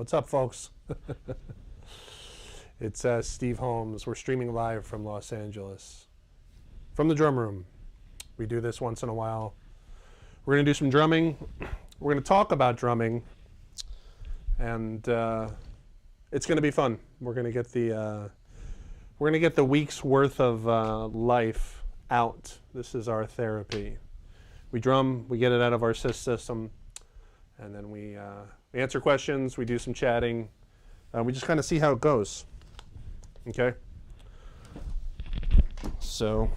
What's up, folks? It's Steve Holmes. We're streaming live from Los Angeles, from the drum room. We do this once in a while. We're going to do some drumming. We're going to talk about drumming, and it's going to be fun. We're going to get the week's worth of life out. This is our therapy. We drum, we get it out of our system, and then we answer questions, we do some chatting, we just kind of see how it goes. Okay? So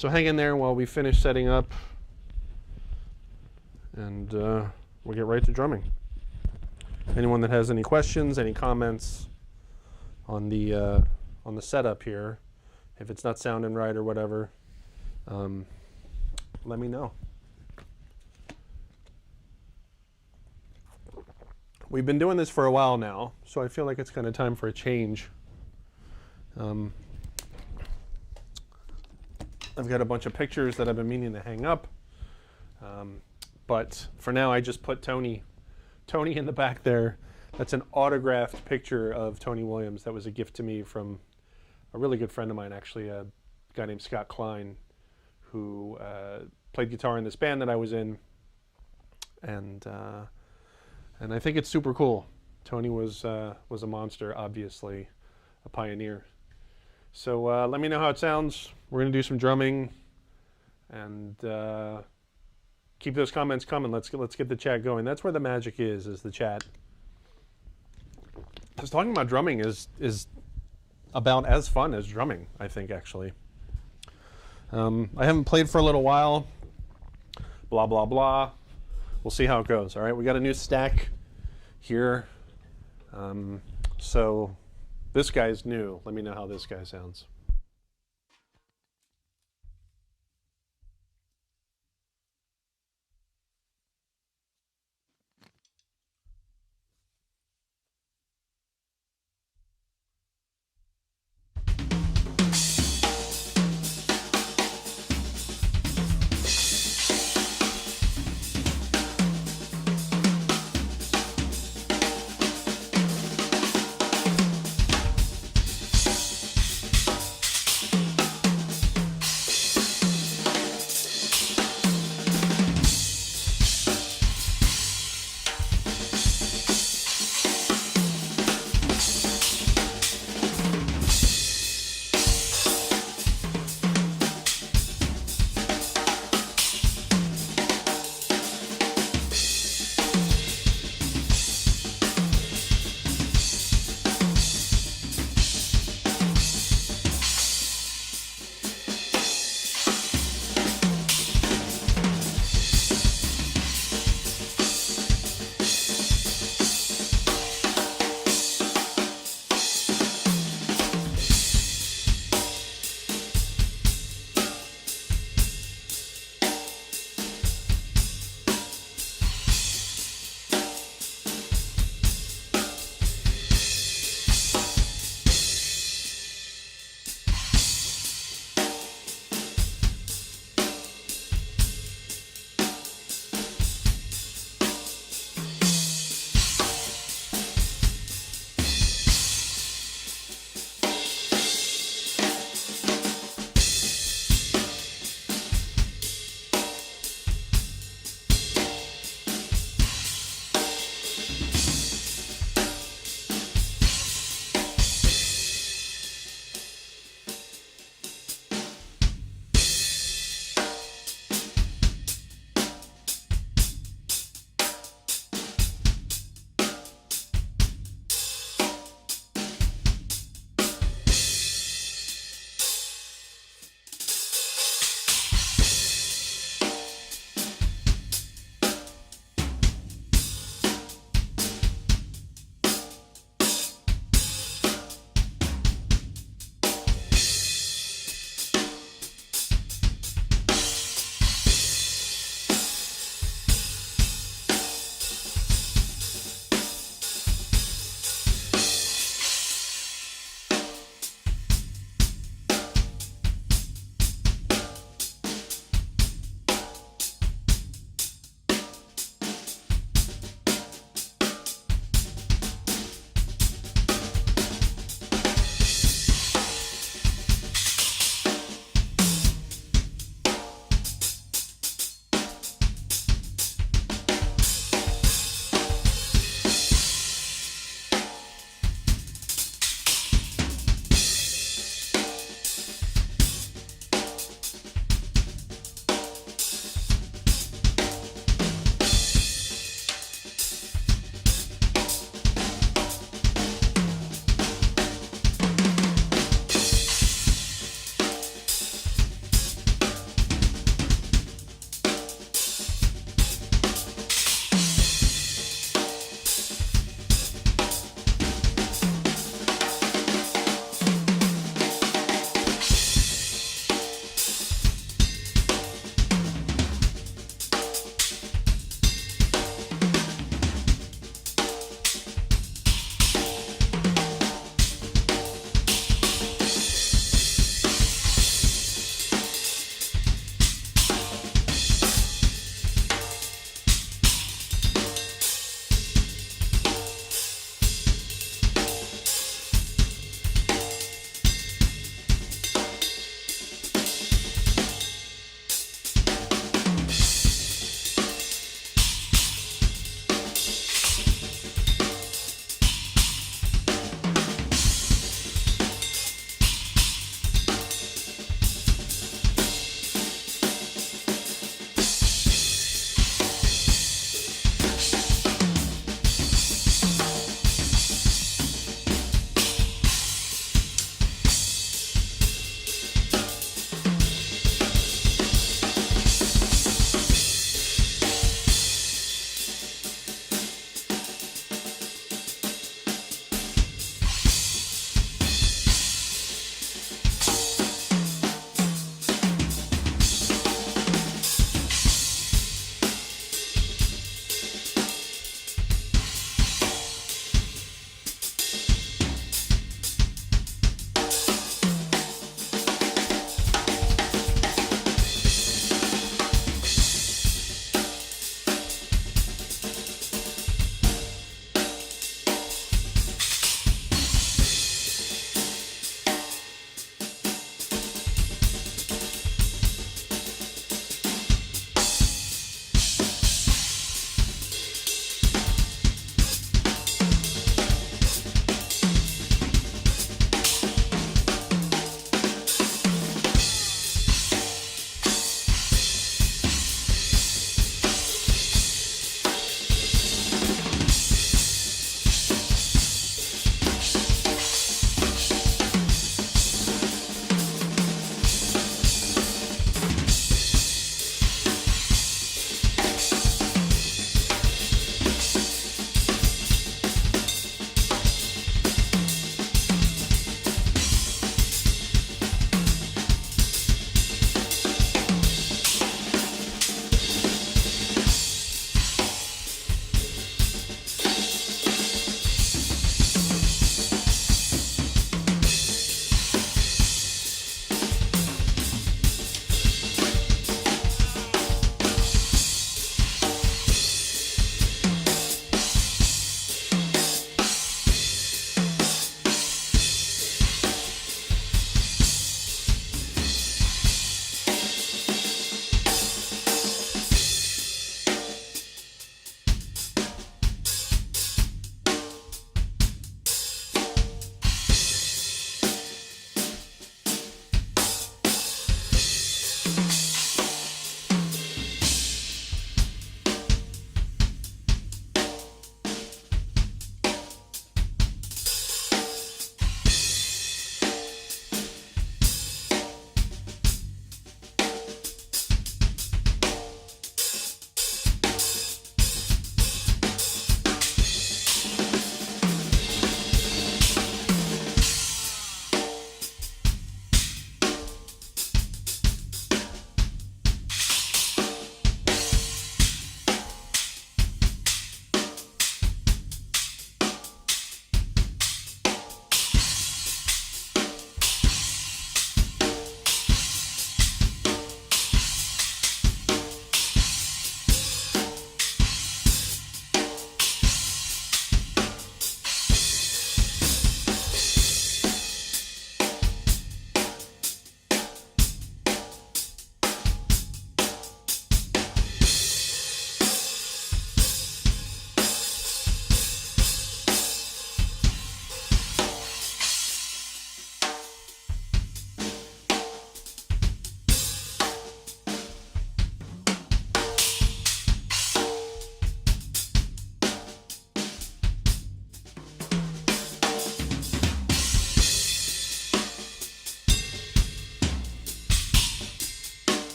hang in there while we finish setting up, and we'll get right to drumming. Anyone that has any questions, any comments on the setup here, if it's not sounding right or whatever, let me know. We've been doing this for a while now, so I feel like it's kind of time for a change. I've got a bunch of pictures that I've been meaning to hang up, but for now I just put Tony in the back there. That's an autographed picture of Tony Williams. That was a gift to me from a really good friend of mine, actually, a guy named Scott Klein, who played guitar in this band that I was in, and I think it's super cool. Tony was a monster, obviously, a pioneer. So let me know how it sounds. We're gonna do some drumming, and keep those comments coming. Let's get the chat going. That's where the magic is the chat. Because talking about drumming is about as fun as drumming, I think, actually. I haven't played for a little while. Blah, blah, blah. We'll see how it goes. All right, we got a new stack here. So this guy's new. Let me know how this guy sounds.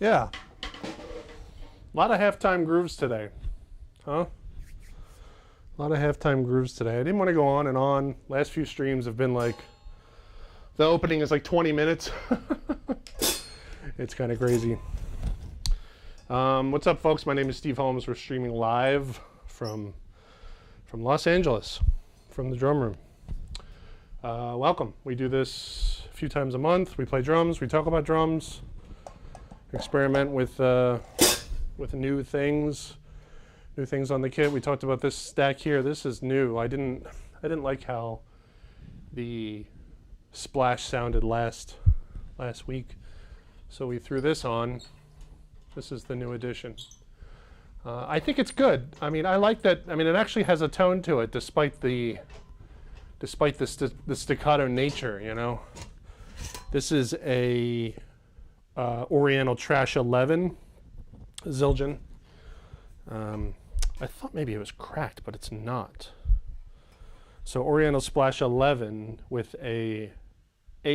Yeah. A lot of halftime grooves today. Huh? A lot of halftime grooves today. I didn't want to go on and on. Last few streams have been like, the opening is like 20 minutes. It's kind of crazy. What's up, folks? My name is Steve Holmes. We're streaming live from Los Angeles, from the drum room. Welcome. We do this a few times a month. We play drums. We talk about drums. Experiment with new things on the kit. We talked about this stack here. This is new. I didn't like how the splash sounded last week, so we threw this on. This is the new edition. I think it's good. I mean, I like that. I mean, it actually has a tone to it, despite the staccato nature. You know, this is a Oriental Trash 11 Zildjian. I thought maybe it was cracked, but it's not. So Oriental Splash 11 with a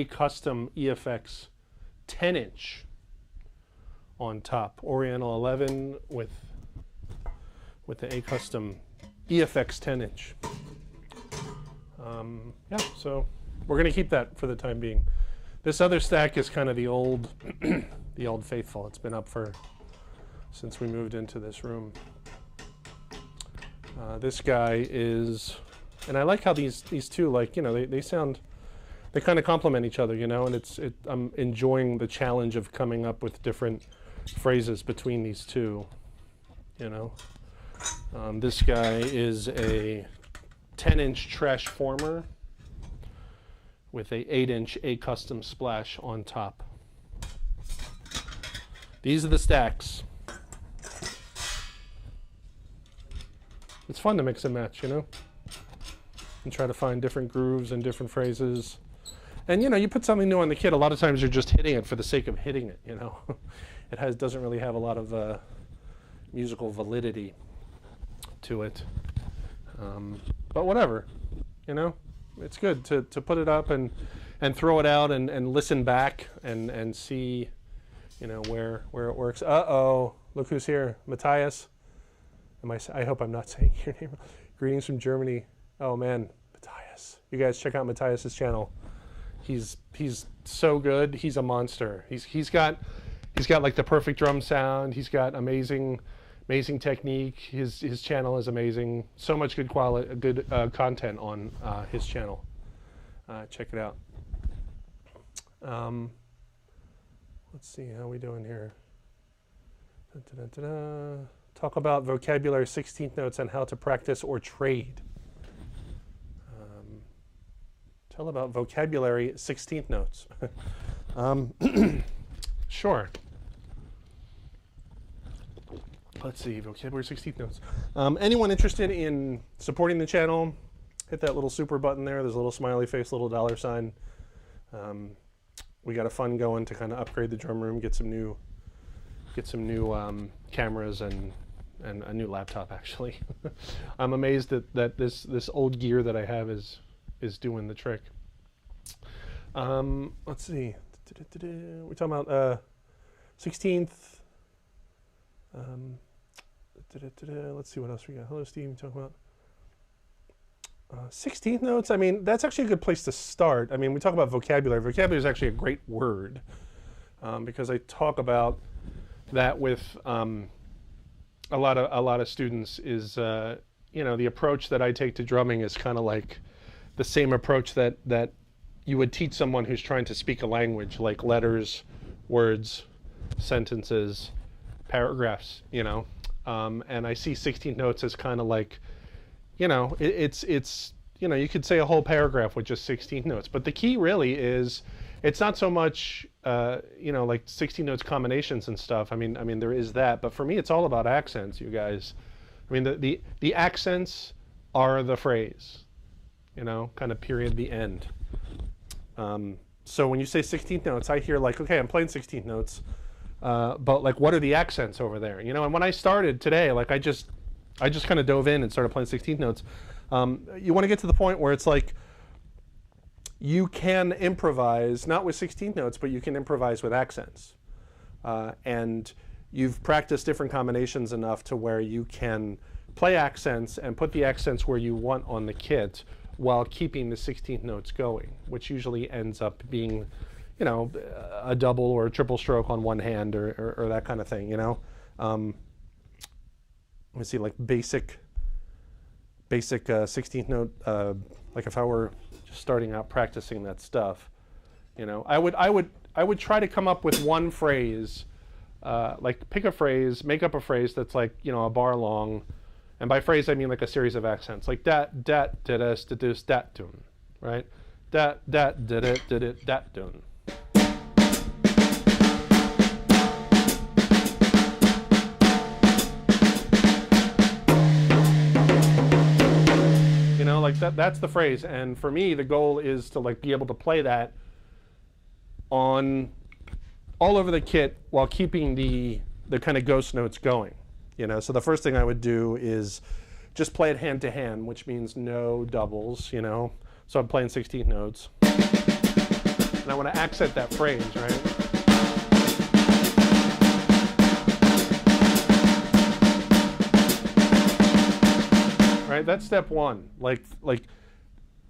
custom EFX 10-inch on top. Oriental 11 with the A custom EFX 10-inch. Yeah, so we're gonna keep that for the time being. This other stack is kind of the old, the old faithful. It's been up since we moved into this room. This guy is, and I like how these two, like, you know, they kind of complement each other, you know, and I'm enjoying the challenge of coming up with different phrases between these two, you know. This guy is a 10-inch trash former with a 8-inch A custom splash on top. These are the stacks. It's fun to mix and match, you know, and try to find different grooves and different phrases. And, you know, you put something new on the kit, a lot of times you're just hitting it for the sake of hitting it, you know. It doesn't really have a lot of musical validity to it. But whatever, you know, it's good to put it up and throw it out and listen back and see, you know, where it works. Uh-oh, look who's here, Matthias. I hope I'm not saying your name. Greetings from Germany. Oh man, Matthias. You guys check out Matthias's channel. He's so good. He's a monster. He's got like the perfect drum sound. He's got amazing technique. His channel is amazing. So much good quality, good content on his channel. Check it out. Let's see how we doing here. Talk about vocabulary 16th notes and how to practice or trade. Tell about vocabulary 16th notes. Sure. Let's see, vocabulary 16th notes. Anyone interested in supporting the channel, hit that little super button there. There's a little smiley face, little dollar sign. We got a fund going to kind of upgrade the drum room, get some new cameras and a new laptop, actually. I'm amazed that this old gear that I have is doing the trick. Let's see. We're talking about 16th. Let's see what else we got. Hello, Steve. Talking about 16th notes. I mean, that's actually a good place to start. I mean, we talk about vocabulary. Vocabulary is actually a great word because I talk about that with a lot of students. Is you know, the approach that I take to drumming is kind of like the same approach that you would teach someone who's trying to speak a language, like letters, words, sentences, paragraphs, you know. And I see 16th notes as kind of like, you know, it's you know, you could say a whole paragraph with just 16th notes, but the key really is, it's not so much you know, like 16 notes combinations and stuff. I mean there is that, but for me it's all about accents, you guys. I mean the accents are the phrase, you know, kind of period, the end. So when you say 16th notes, I hear like, okay, I'm playing 16th notes, but like, what are the accents over there? You know, and when I started today, like I just kind of dove in and started playing 16th notes. You want to get to the point where it's like, you can improvise, not with 16th notes, but you can improvise with accents. and you've practiced different combinations enough to where you can play accents and put the accents where you want on the kit while keeping the 16th notes going, which usually ends up being, you know, a double or a triple stroke on one hand or that kind of thing, you know. Let me see, like basic 16th note, like if I were just starting out practicing that stuff, you know, I would try to come up with one phrase, like pick a phrase, make up a phrase that's like, you know, a bar long. And by phrase, I mean like a series of accents, like dat, dat, didus, didus, dat, dun, right? Dat, dat, didit, didit, dat, dun. You know, like that's the phrase. And for me, the goal is to like be able to play that on all over the kit while keeping the kind of ghost notes going. You know, so the first thing I would do is just play it hand to hand, which means no doubles, you know. So I'm playing 16th notes. And I want to accent that phrase, right? Right, that's step one. Like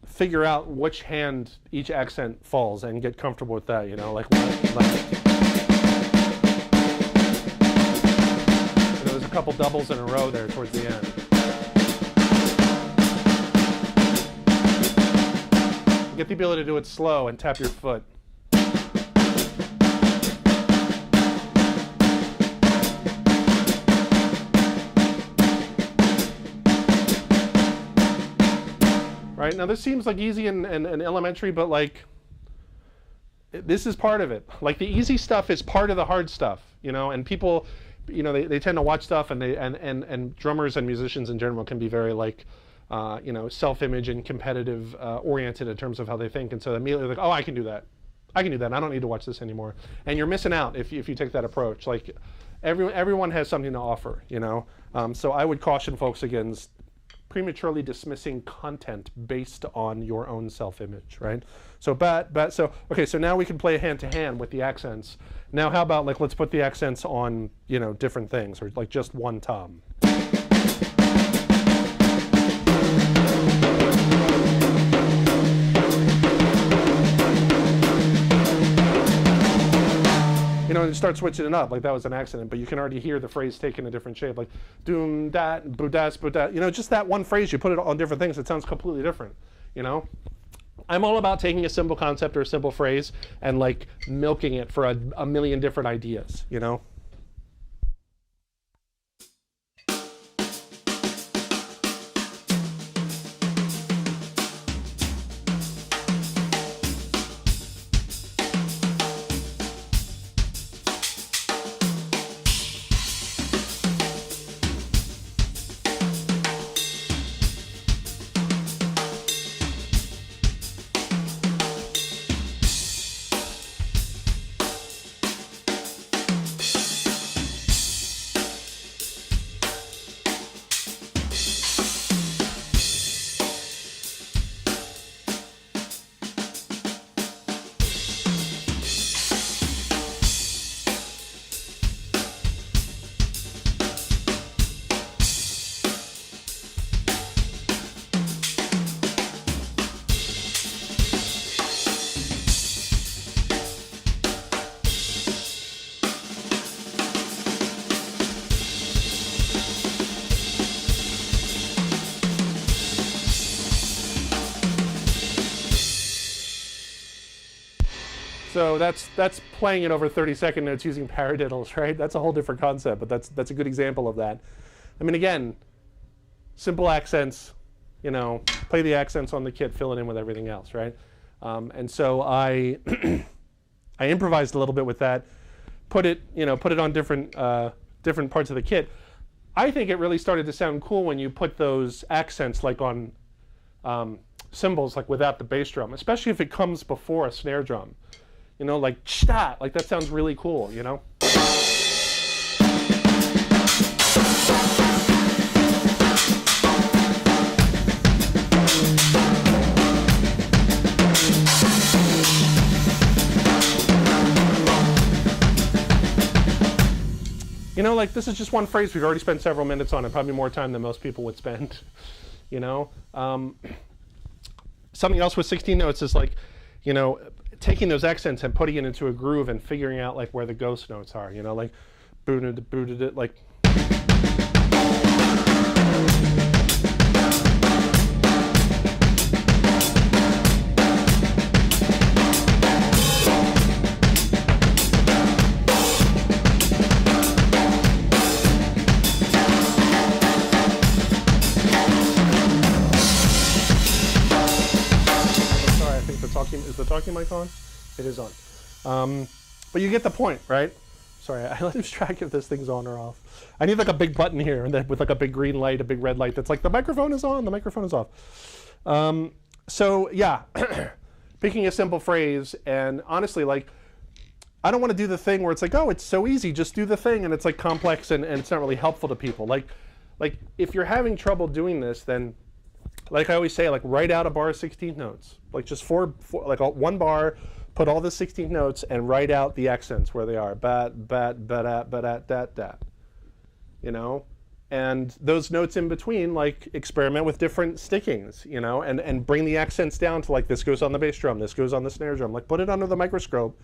figure out which hand each accent falls and get comfortable with that, you know, like a couple doubles in a row there towards the end. Get the ability to do it slow and tap your foot. Right, now this seems like easy and elementary, but like this is part of it. Like the easy stuff is part of the hard stuff, you know, and people, you know, they tend to watch stuff, and and drummers and musicians in general can be very like, you know, self-image and competitive oriented in terms of how they think, and so immediately like, oh, I can do that, I don't need to watch this anymore, and you're missing out if you take that approach. Like everyone has something to offer, you know. So I would caution folks against prematurely dismissing content based on your own self-image, right? So so okay, so now we can play hand to hand with the accents. Now how about like let's put the accents on, you know, different things, or like just one tom. You know, and start switching it up, like that was an accident, but you can already hear the phrase taking a different shape, like doom, dat, budas, budas. You know, just that one phrase, you put it on different things, it sounds completely different, you know? I'm all about taking a simple concept or a simple phrase and like milking it for a million different ideas, you know? So that's playing it over 30-second notes using paradiddles, right? That's a whole different concept, but that's a good example of that. I mean, again, simple accents, you know, play the accents on the kit, fill it in with everything else, right? And so I I improvised a little bit with that, put it on different parts of the kit. I think it really started to sound cool when you put those accents like on cymbals, like without the bass drum, especially if it comes before a snare drum. You know, like chta, like that sounds really cool, you know? You know, like this is just one phrase we've already spent several minutes on it, probably more time than most people would spend. You know, something else with 16 notes is like, you know, taking those accents and putting it into a groove and figuring out like where the ghost notes are. You know, like booted it like. Is the talking mic on? It is on. But you get the point, right? Sorry, I lose track if this thing's on or off. I need like a big button here and then with like a big green light, a big red light that's like the microphone is on, the microphone is off. So yeah, picking a simple phrase, and honestly, like, I don't want to do the thing where it's like, oh, it's so easy, just do the thing, and it's like complex and it's not really helpful to people. Like if you're having trouble doing this, then like I always say, like write out a bar of 16 notes. Like just four like one bar, put all the 16 notes and write out the accents where they are. Bat, bat, bat, bat, dat, dat. You know? And those notes in between, like experiment with different stickings, you know, and bring the accents down to like this goes on the bass drum, this goes on the snare drum. Like put it under the microscope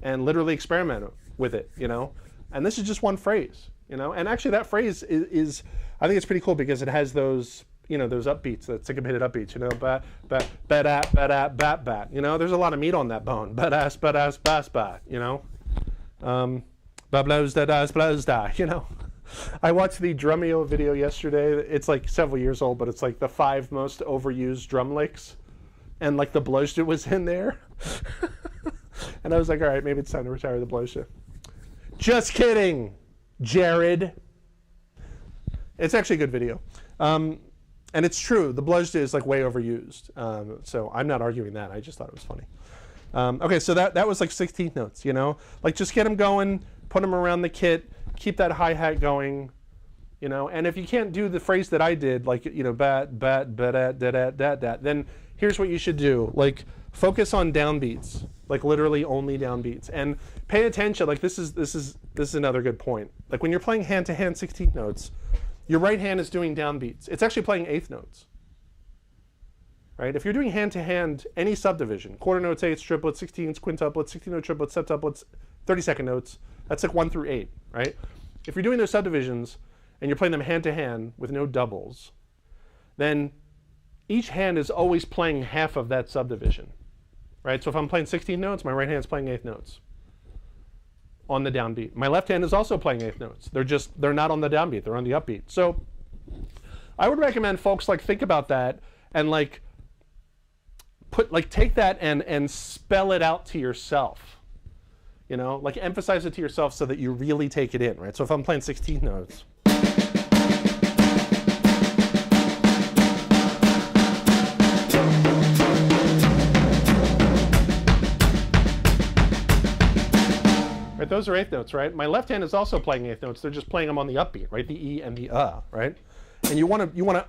and literally experiment with it, you know? And this is just one phrase, you know? And actually that phrase is I think it's pretty cool because it has those, you know, those upbeats, the syncopated upbeats, you know, bat, bat, bat, bat, bat, bat, you know, there's a lot of meat on that bone, bat, bass, bat, you know, ba blows da das blows da, you know. I watched the Drumeo video yesterday. It's like several years old, but it's like the 5 most overused drum licks, and like the blowsta was in there, and I was like, all right, maybe it's time to retire the blowsta. Just kidding, Jared. It's actually a good video. And it's true, the blowsta is like way overused. So I'm not arguing that, I just thought it was funny. Okay, so that was like 16th notes, you know? Like just get them going, put them around the kit, keep that hi-hat going, you know? And if you can't do the phrase that I did, like, you know, bat, bat, bat, dat, dat, dat, then here's what you should do. Like focus on downbeats, like literally only downbeats. And pay attention, like this is another good point. Like when you're playing hand-to-hand 16th notes, your right hand is doing downbeats. It's actually playing 8th notes, right? If you're doing hand-to-hand, any subdivision, quarter notes, 8ths, triplets, 16ths, quintuplets, 16-note triplets, septuplets, 32nd notes, that's like 1 through 8, right? If you're doing those subdivisions and you're playing them hand-to-hand with no doubles, then each hand is always playing half of that subdivision, right? So if I'm playing 16 notes, my right hand's playing 8th notes on the downbeat. My left hand is also playing 8th notes. They're not on the downbeat, they're on the upbeat. So I would recommend folks like think about that and like take that and spell it out to yourself. You know, like emphasize it to yourself so that you really take it in, right? So if I'm playing 16 notes, right, those are 8th notes, right? My left hand is also playing 8th notes. They're just playing them on the upbeat, right? The E and the right? And you want to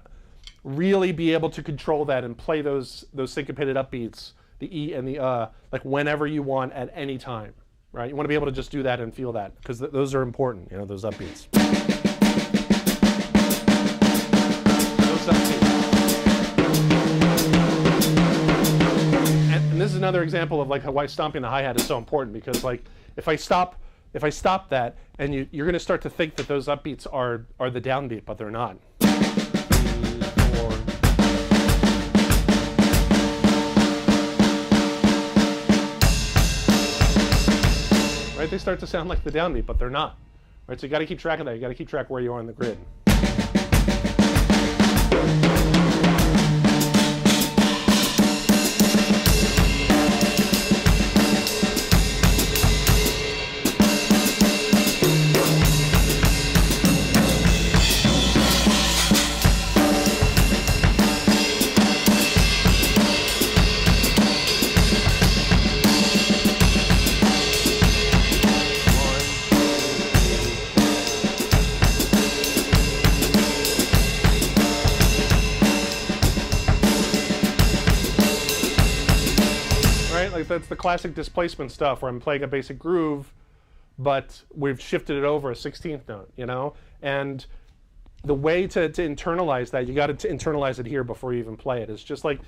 really be able to control that and play those syncopated upbeats, the E and the like whenever you want at any time, right? You want to be able to just do that and feel that because those are important, you know, those upbeats. And this is another example of like why stomping the hi-hat is so important because like if I stop that and you're going to start to think that those upbeats are the downbeat, but they're not. Right? They start to sound like the downbeat, but they're not. Right? So you got to keep track of that. You got to keep track where you are on the grid. That's the classic displacement stuff where I'm playing a basic groove, but we've shifted it over a 16th note, you know? And the way to internalize that, you got to internalize it here before you even play it. It's just like,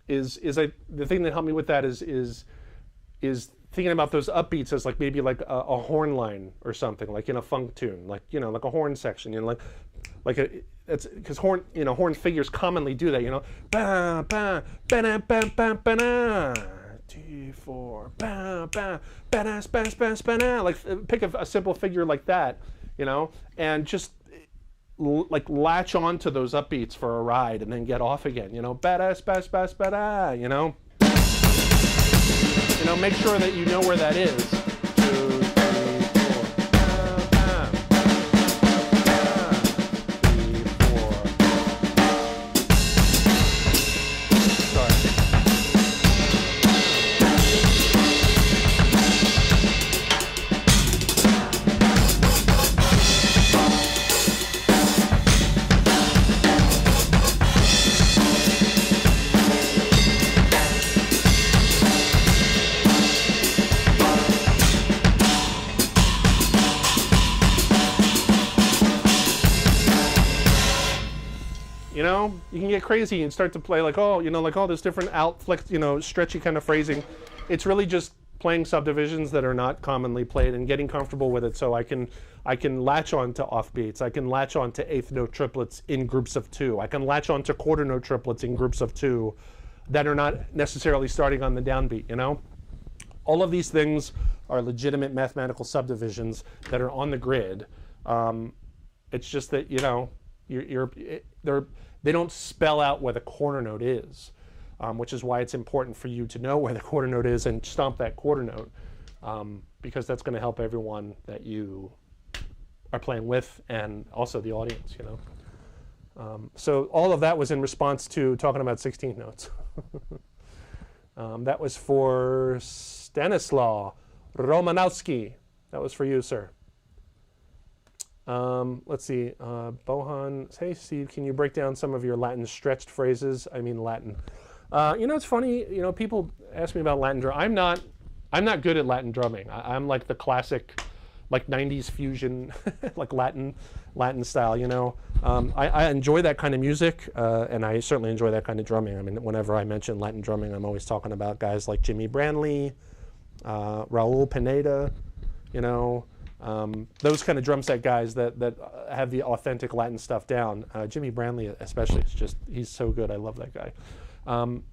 the thing that helped me with that is thinking about those upbeats as like maybe like a horn line or something, like in a funk tune, like, you know, like a horn section, you know, it's because horn figures commonly do that, you know, ba ba ba ba ba ba ba 2 4 ba ba ba ba ba ba, like pick a simple figure like that, you know, and just like latch on to those upbeats for a ride and then get off again, you know, ba-da, ba-da, ba-da, you know. You know, make sure that you know where that is. 2, 3, 4. Ba, ba, 3, 4. Sorry. You know, you can get crazy and start to play like, oh, you know, like all this different flex, you know, stretchy kind of phrasing. It's really just playing subdivisions that are not commonly played and getting comfortable with it. So I can latch on to offbeats. I can latch on to eighth note triplets in groups of 2. I can latch on to quarter note triplets in groups of 2 that are not necessarily starting on the downbeat, you know? All of these things are legitimate mathematical subdivisions that are on the grid. It's just that, you know, they don't spell out where the quarter note is, which is why it's important for you to know where the quarter note is and stomp that quarter note, because that's going to help everyone that you are playing with and also the audience, you know. So all of that was in response to talking about 16th notes. That was for Stanislaw Romanowski. That was for you, sir. Let's see, Bohan, hey Steve, can you break down some of your Latin stretched phrases? I mean Latin. You know, it's funny, you know, people ask me about Latin drum. I'm not good at Latin drumming. I'm like the classic, like 90s fusion, like Latin style, you know. I enjoy that kind of music, and I certainly enjoy that kind of drumming. I mean, whenever I mention Latin drumming, I'm always talking about guys like Jimmy Brantley, Raul Pineda, you know, those kind of drum set guys that have the authentic Latin stuff down. Jimmy Brantley especially, he's so good. I love that guy. And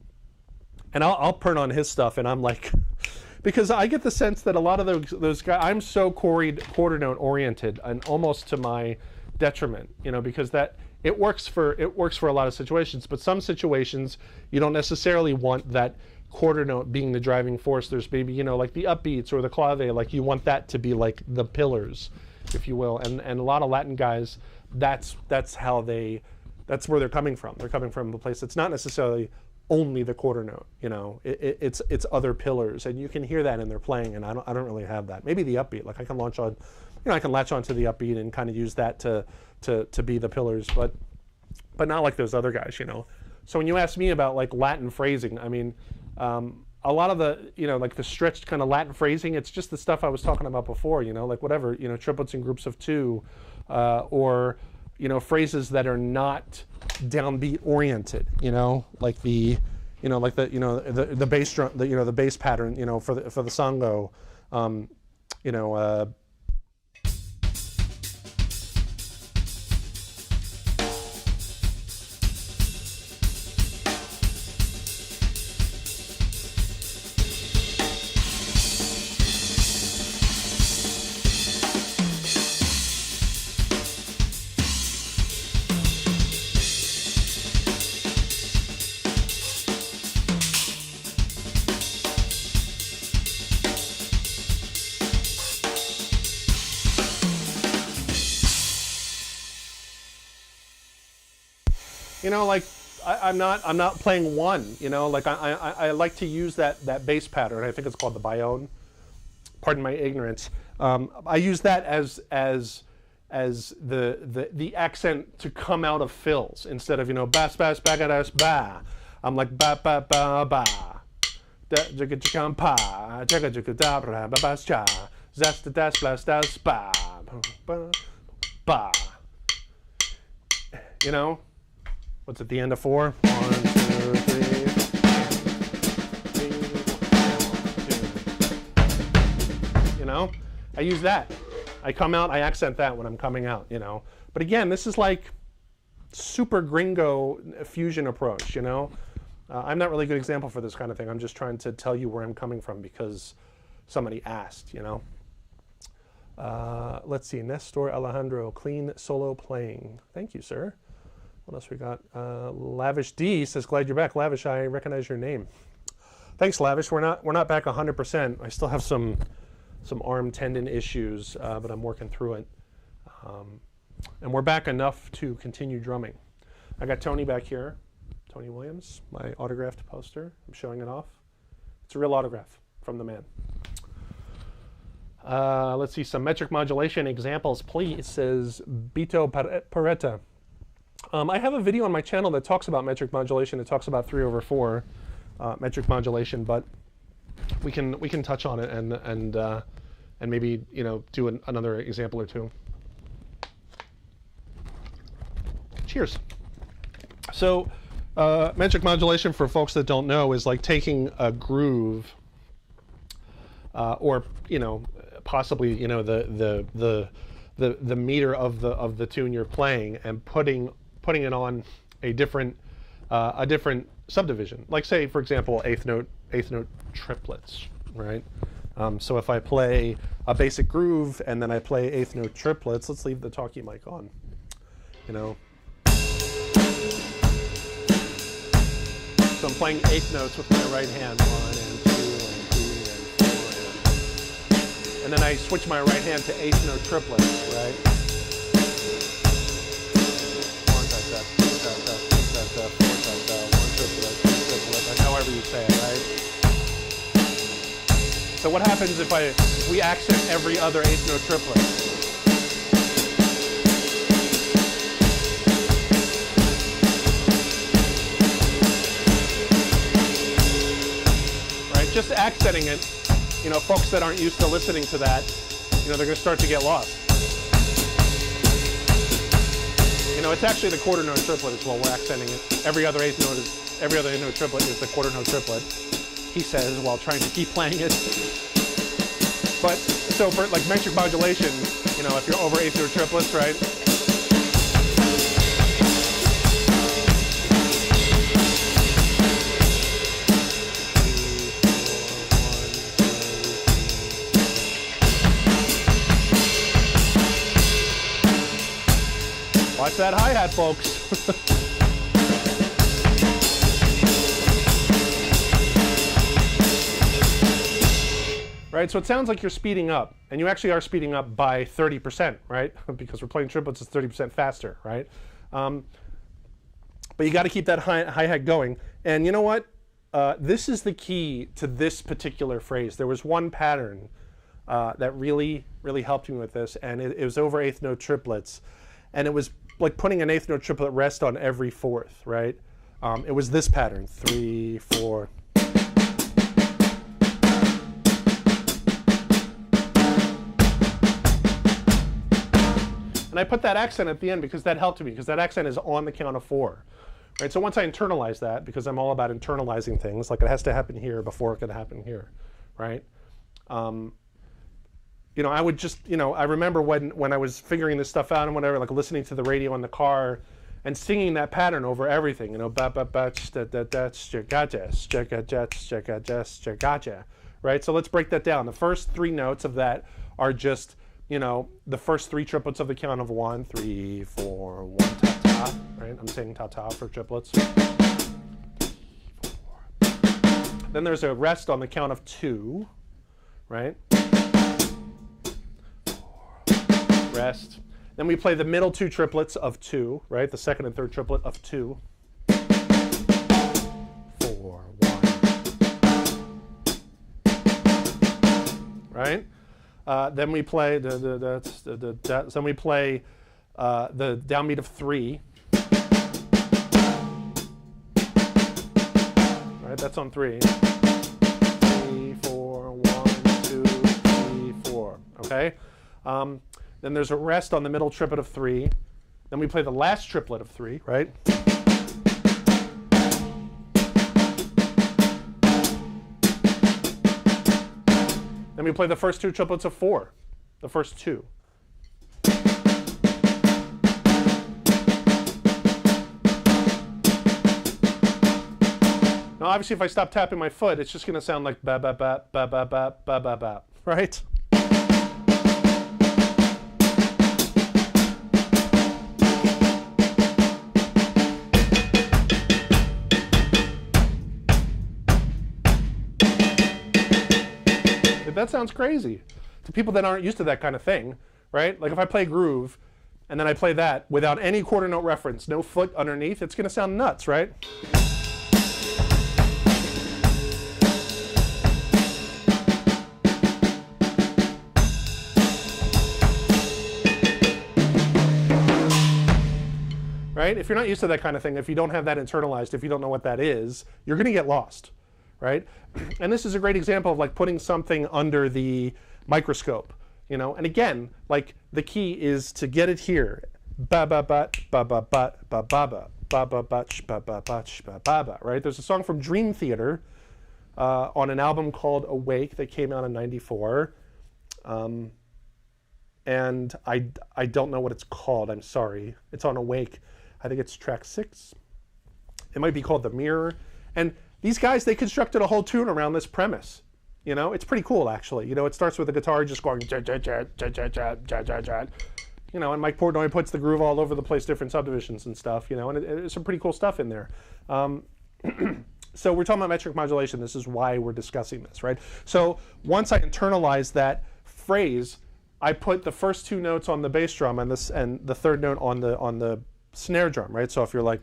I'll turn on his stuff and I'm like, because I get the sense that a lot of those guys, I'm so quarter note oriented and almost to my detriment, you know, because it works for a lot of situations, but some situations you don't necessarily want that quarter note being the driving force. There's maybe, you know, like the upbeats or the clave, like you want that to be like the pillars, if you will. And a lot of Latin guys, that's where they're coming from. They're coming from a place that's not necessarily only the quarter note, you know. It's other pillars, and you can hear that in their playing. And I don't really have that. Maybe the upbeat, like I can latch on to the upbeat and kind of use that to be the pillars, but not like those other guys, you know. So when you ask me about like Latin phrasing, I mean, a lot of the, you know, like the stretched kind of Latin phrasing, it's just the stuff I was talking about before, you know, like whatever, you know, triplets in groups of 2, or, you know, phrases that are not downbeat oriented, you know, like the bass drum, the bass pattern, you know, for the Songo, you know, you know, like I'm not playing one, you know, like I like to use that bass pattern. I think it's called the Bayonne. Pardon my ignorance. I use that as the accent to come out of fills instead of, you know, bass bass bagadas ba. I'm like ba ba ba ba. Zest, das, blast, das, ba, ba, ba. You know, what's at the end of 4? 1, 2, 3. You know, I use that. I come out, I accent that when I'm coming out, you know. But again, this is like super gringo fusion approach, you know. I'm not really a good example for this kind of thing. I'm just trying to tell you where I'm coming from because somebody asked, you know. Let's see, Nestor Alejandro, clean solo playing. Thank you, sir. What else we got? Lavish D says, glad you're back. Lavish, I recognize your name. Thanks, Lavish. We're not back 100%. I still have some arm tendon issues, but I'm working through it. And we're back enough to continue drumming. I got Tony back here. Tony Williams, my autographed poster. I'm showing it off. It's a real autograph from the man. Let's see, some metric modulation examples, please, says Bito Paretta. I have a video on my channel that talks about metric modulation. It talks about 3/4 metric modulation, but we can touch on it and maybe, you know, do another example or two. Cheers. So metric modulation, for folks that don't know, is like taking a groove or, you know, possibly, you know, the meter of the tune you're playing and putting it on a different subdivision. Like, say, for example, eighth note triplets, right? So if I play a basic groove and then I play eighth note triplets, let's leave the talkie mic on, you know. So I'm playing eighth notes with my right hand, 1 and 2 and 3 and 4, and then I switch my right hand to eighth note triplets, right? 1 tap, 2 tap, 3 tap, 4 tap, 1 triplet, 2 triplet, however you say it, right? So what happens if we accent every other eighth note triplet? Just accenting it, you know, folks that aren't used to listening to that, you know, they're going to start to get lost. You know, it's actually the quarter note triplet as well. We're accenting it. Every other eighth note triplet is the quarter note triplet, he says, while trying to keep playing it. But so for like metric modulation, you know, if you're over eighth note triplets, right? Watch that hi-hat, folks. Right, so it sounds like you're speeding up, and you actually are speeding up by 30%, right? Because we're playing triplets, it's 30% faster, right? But you got to keep that hi-hat going. And you know what? This is the key to this particular phrase. There was one pattern that really helped me with this, and it was over eighth note triplets. And it was like putting an eighth note triplet rest on every fourth, right? It was this pattern, 3, 4. And I put that accent at the end because that helped me, because that accent is on the count of 4. Right? So once I internalize that, because I'm all about internalizing things, like it has to happen here before it can happen here, right? You know, I would just, you know, I remember when I was figuring this stuff out and whatever, like listening to the radio in the car and singing that pattern over everything, you know, ba ba ba da da da gotcha, right? So let's break that down. The first 3 notes of that are just, you know, the first 3 triplets of the count of 1, 3, 4, 1 ta ta, right? I'm saying ta ta for triplets. 3, 4. Then there's a rest on the count of 2, right? Rest. Then we play the middle 2 triplets of 2, right? The second and third triplet of 2. 4, 1. Right? Then we play then we play the downbeat of 3. Right? That's on 3. 3, 4, 1, 2, 3, 4. okay? Then there's a rest on the middle triplet of 3. Then we play the last triplet of 3, right? Then we play the first 2 triplets of 4, the first 2. Now, obviously, if I stop tapping my foot, it's just going to sound like ba ba ba ba ba ba ba ba ba, right? That sounds crazy to people that aren't used to that kind of thing, right? Like if I play groove and then I play that without any quarter note reference, no foot underneath, it's going to sound nuts, right? Right? If you're not used to that kind of thing, if you don't have that internalized, if you don't know what that is, you're going to get lost. Right? And this is a great example of like putting something under the microscope, you know. And again, like the key is to get it here. Ba ba ba ba ba ba ba ba ba ba ba ba ba ba ba ba ba. Right? There's a song from Dream Theater on an album called Awake that came out in '94, and I don't know what it's called. I'm sorry. It's on Awake. I think it's track 6. It might be called The Mirror. And these guys, they constructed a whole tune around this premise. You know, it's pretty cool, actually. You know, it starts with the guitar just going, ja, ja, ja, ja, ja, ja, ja, ja, ja. You know, and Mike Portnoy puts the groove all over the place, different subdivisions and stuff, you know, and it's some pretty cool stuff in there. So we're talking about metric modulation. This is why we're discussing this, right? So once I internalize that phrase, I put the first 2 notes on the bass drum and the third note on the snare drum, right? So if you're like,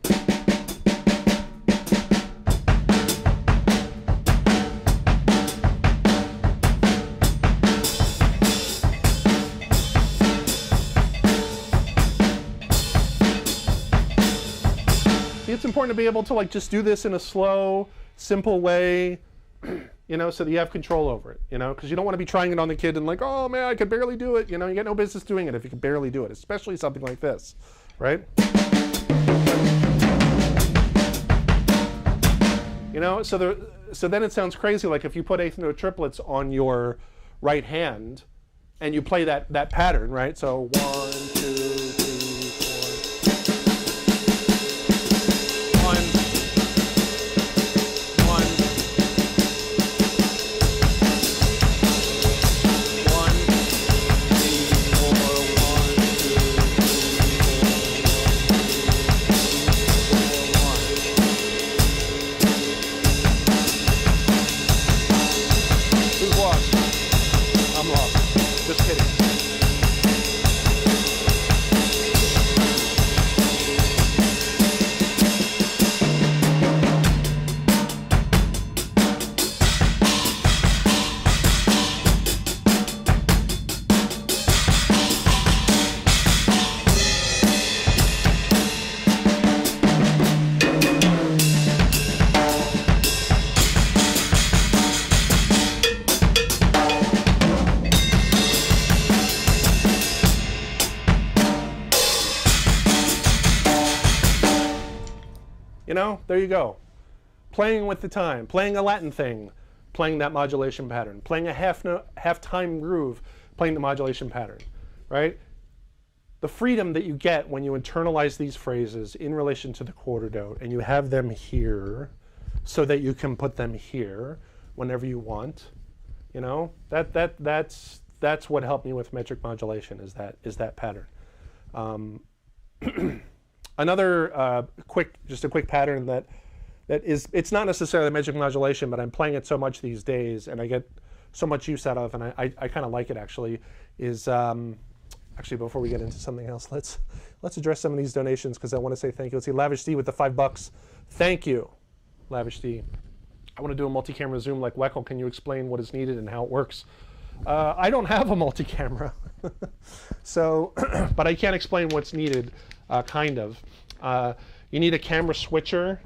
it's important to be able to like just do this in a slow, simple way, you know, so that you have control over it, you know, because you don't want to be trying it on the kid and like, oh man, I could barely do it. You know, you get no business doing it if you can barely do it, especially something like this, right? You know, so then it sounds crazy. Like if you put 8th note triplets on your right hand and you play that pattern, right? So 1, 2, 3, 4. 1, 1, 1, 3, 4, 1, 2, 3, 4, 1. Who's lost? I'm lost. Just kidding. You know, there you go. Playing with the time, playing a Latin thing, playing that modulation pattern, playing a half time groove, playing the modulation pattern, right? The freedom that you get when you internalize these phrases in relation to the quarter note and you have them here so that you can put them here whenever you want, you know, that's what helped me with metric modulation is that pattern. Another quick pattern that is, it's not necessarily metric modulation, but I'm playing it so much these days and I get so much use out of, and I kind of like it actually, is, actually before we get into something else, let's address some of these donations because I want to say thank you. Let's see, Lavish D with the $5. Thank you, Lavish D. I want to do a multi-camera Zoom like Weckl. Can you explain what is needed and how it works? I don't have a multi-camera, so, but I can't explain what's needed, kind of. You need a camera switcher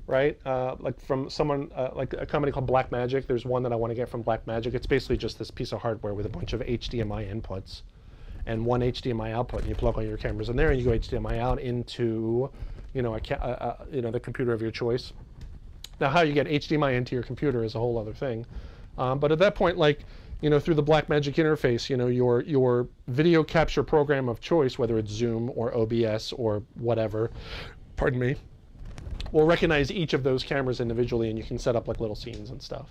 right? Like from someone, like a company called Blackmagic. There's one that I want to get from Blackmagic. It's basically just this piece of hardware with a bunch of HDMI inputs and one HDMI output, and you plug all your cameras in there, and you go HDMI out into, you know, the computer of your choice. Now, how you get HDMI into your computer is a whole other thing, but at that point, like, you know, through the Blackmagic interface, you know, your video capture program of choice, whether it's Zoom or OBS or whatever, pardon me, will recognize each of those cameras individually, and you can set up like little scenes and stuff.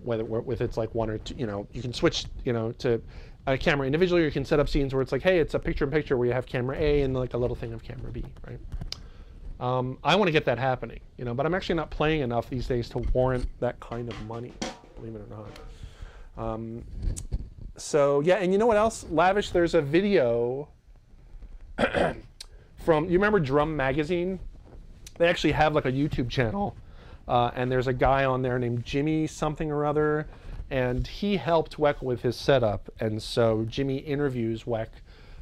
Whether with it's like one or two, you know, you can switch, you know, to a camera individually, or you can set up scenes where it's like, hey, it's a picture-in-picture where you have camera A and like a little thing of camera B, right? I want to get that happening, you know, but I'm actually not playing enough these days to warrant that kind of money, believe it or not. So yeah, and you know what else? Lavish, there's a video from, you remember Drum Magazine? They actually have like a YouTube channel, and there's a guy on there named Jimmy something or other, and he helped Weckl with his setup, and so Jimmy interviews Weckl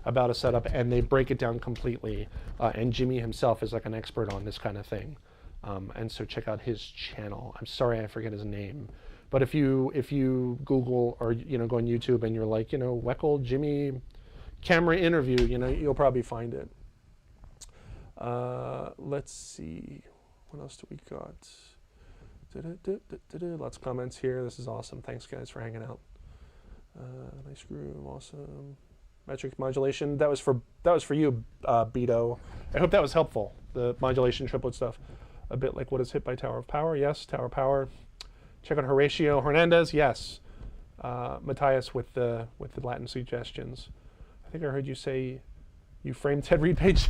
about a setup, and they break it down completely, and Jimmy himself is like an expert on this kind of thing, and so check out his channel. I'm sorry I forget his name, but if you Google or, you know, go on YouTube and you're like, you know, Weckl Jimmy camera interview, you know, you'll probably find it. Let's see, what else do we got? Lots of comments here. This is awesome. Thanks guys for hanging out. Nice groove, awesome. Metric modulation. That was for you, Beto. I hope that was helpful. The modulation triplet stuff. A bit like what is hit by Tower of Power. Yes, Tower of Power. Check out Horatio Hernandez. Yes. Matthias with the Latin suggestions. I think I heard you say you framed Ted Reed page.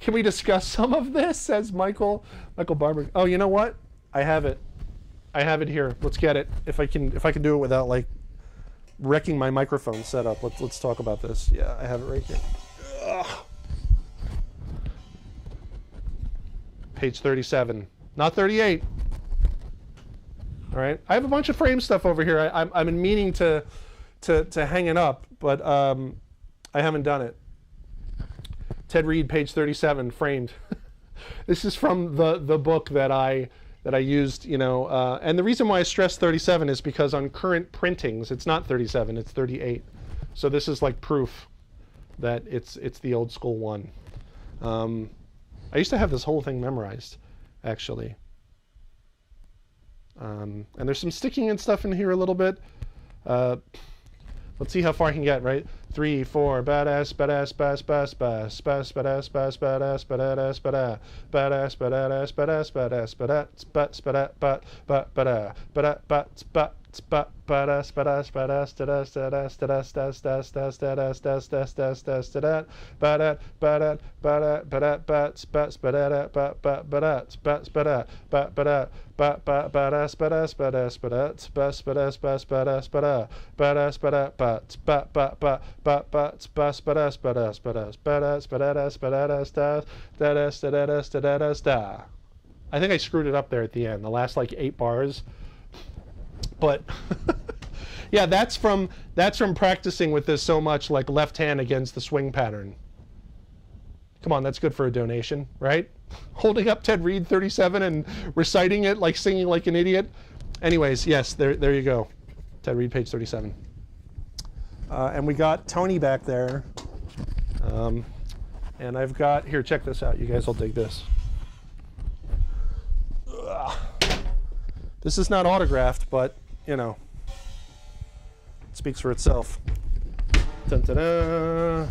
Can we discuss some of this? Says Michael Barber. Oh, you know what? I have it. I have it here. Let's get it. If I can do it without like wrecking my microphone setup. Let's talk about this. Yeah, I have it right here. Ugh. Page 37, not 38. All right. I have a bunch of frame stuff over here. I'm in meaning to hang it up, but I haven't done it. Ted Reed, page 37, framed. This is from the book that I used, you know, and the reason why I stress 37 is because on current printings, it's not 37, it's 38. So this is like proof that it's the old school one. I used to have this whole thing memorized, actually. And there's some sticking and stuff in here a little bit. Let's see how far I can get, right? 3, 4, badass, badass, bass, bass, bass, bass, badass, bass, badass, badass, badass, badass, badass, badass, badass, badass, badass, badass, badass, badass, badass, badass, badass, badass, badass, dadas, dadas, dadas, dadas, dadas, dadas, dadas, dadas, dadas, dadas, dadas, badat, badat, badat, badat, bats, bats, badada, bat, bat, badats, bats, badat, bat, badat, bat, bat, badass, badass, badass, badats, bas, badass, bas, badass, bada, badass, badat, bats, bat, bat, bat, bat, bats, bas, badass, badass, badass, badass, badadas, badadas, das, dadas, dadadas, dadadas, da. I think I screwed it up there at the end, the last like 8 bars. But yeah, that's from practicing with this so much, like left hand against the swing pattern. Come on, that's good for a donation, right? Holding up Ted Reed 37 and reciting it, like singing like an idiot. Anyways, yes, there you go. Ted Reed, page 37. And we got Tony back there. And I've got, here, check this out. You guys will dig this. Ugh. This is not autographed, but, you know, it speaks for itself. Dun, dun, dun.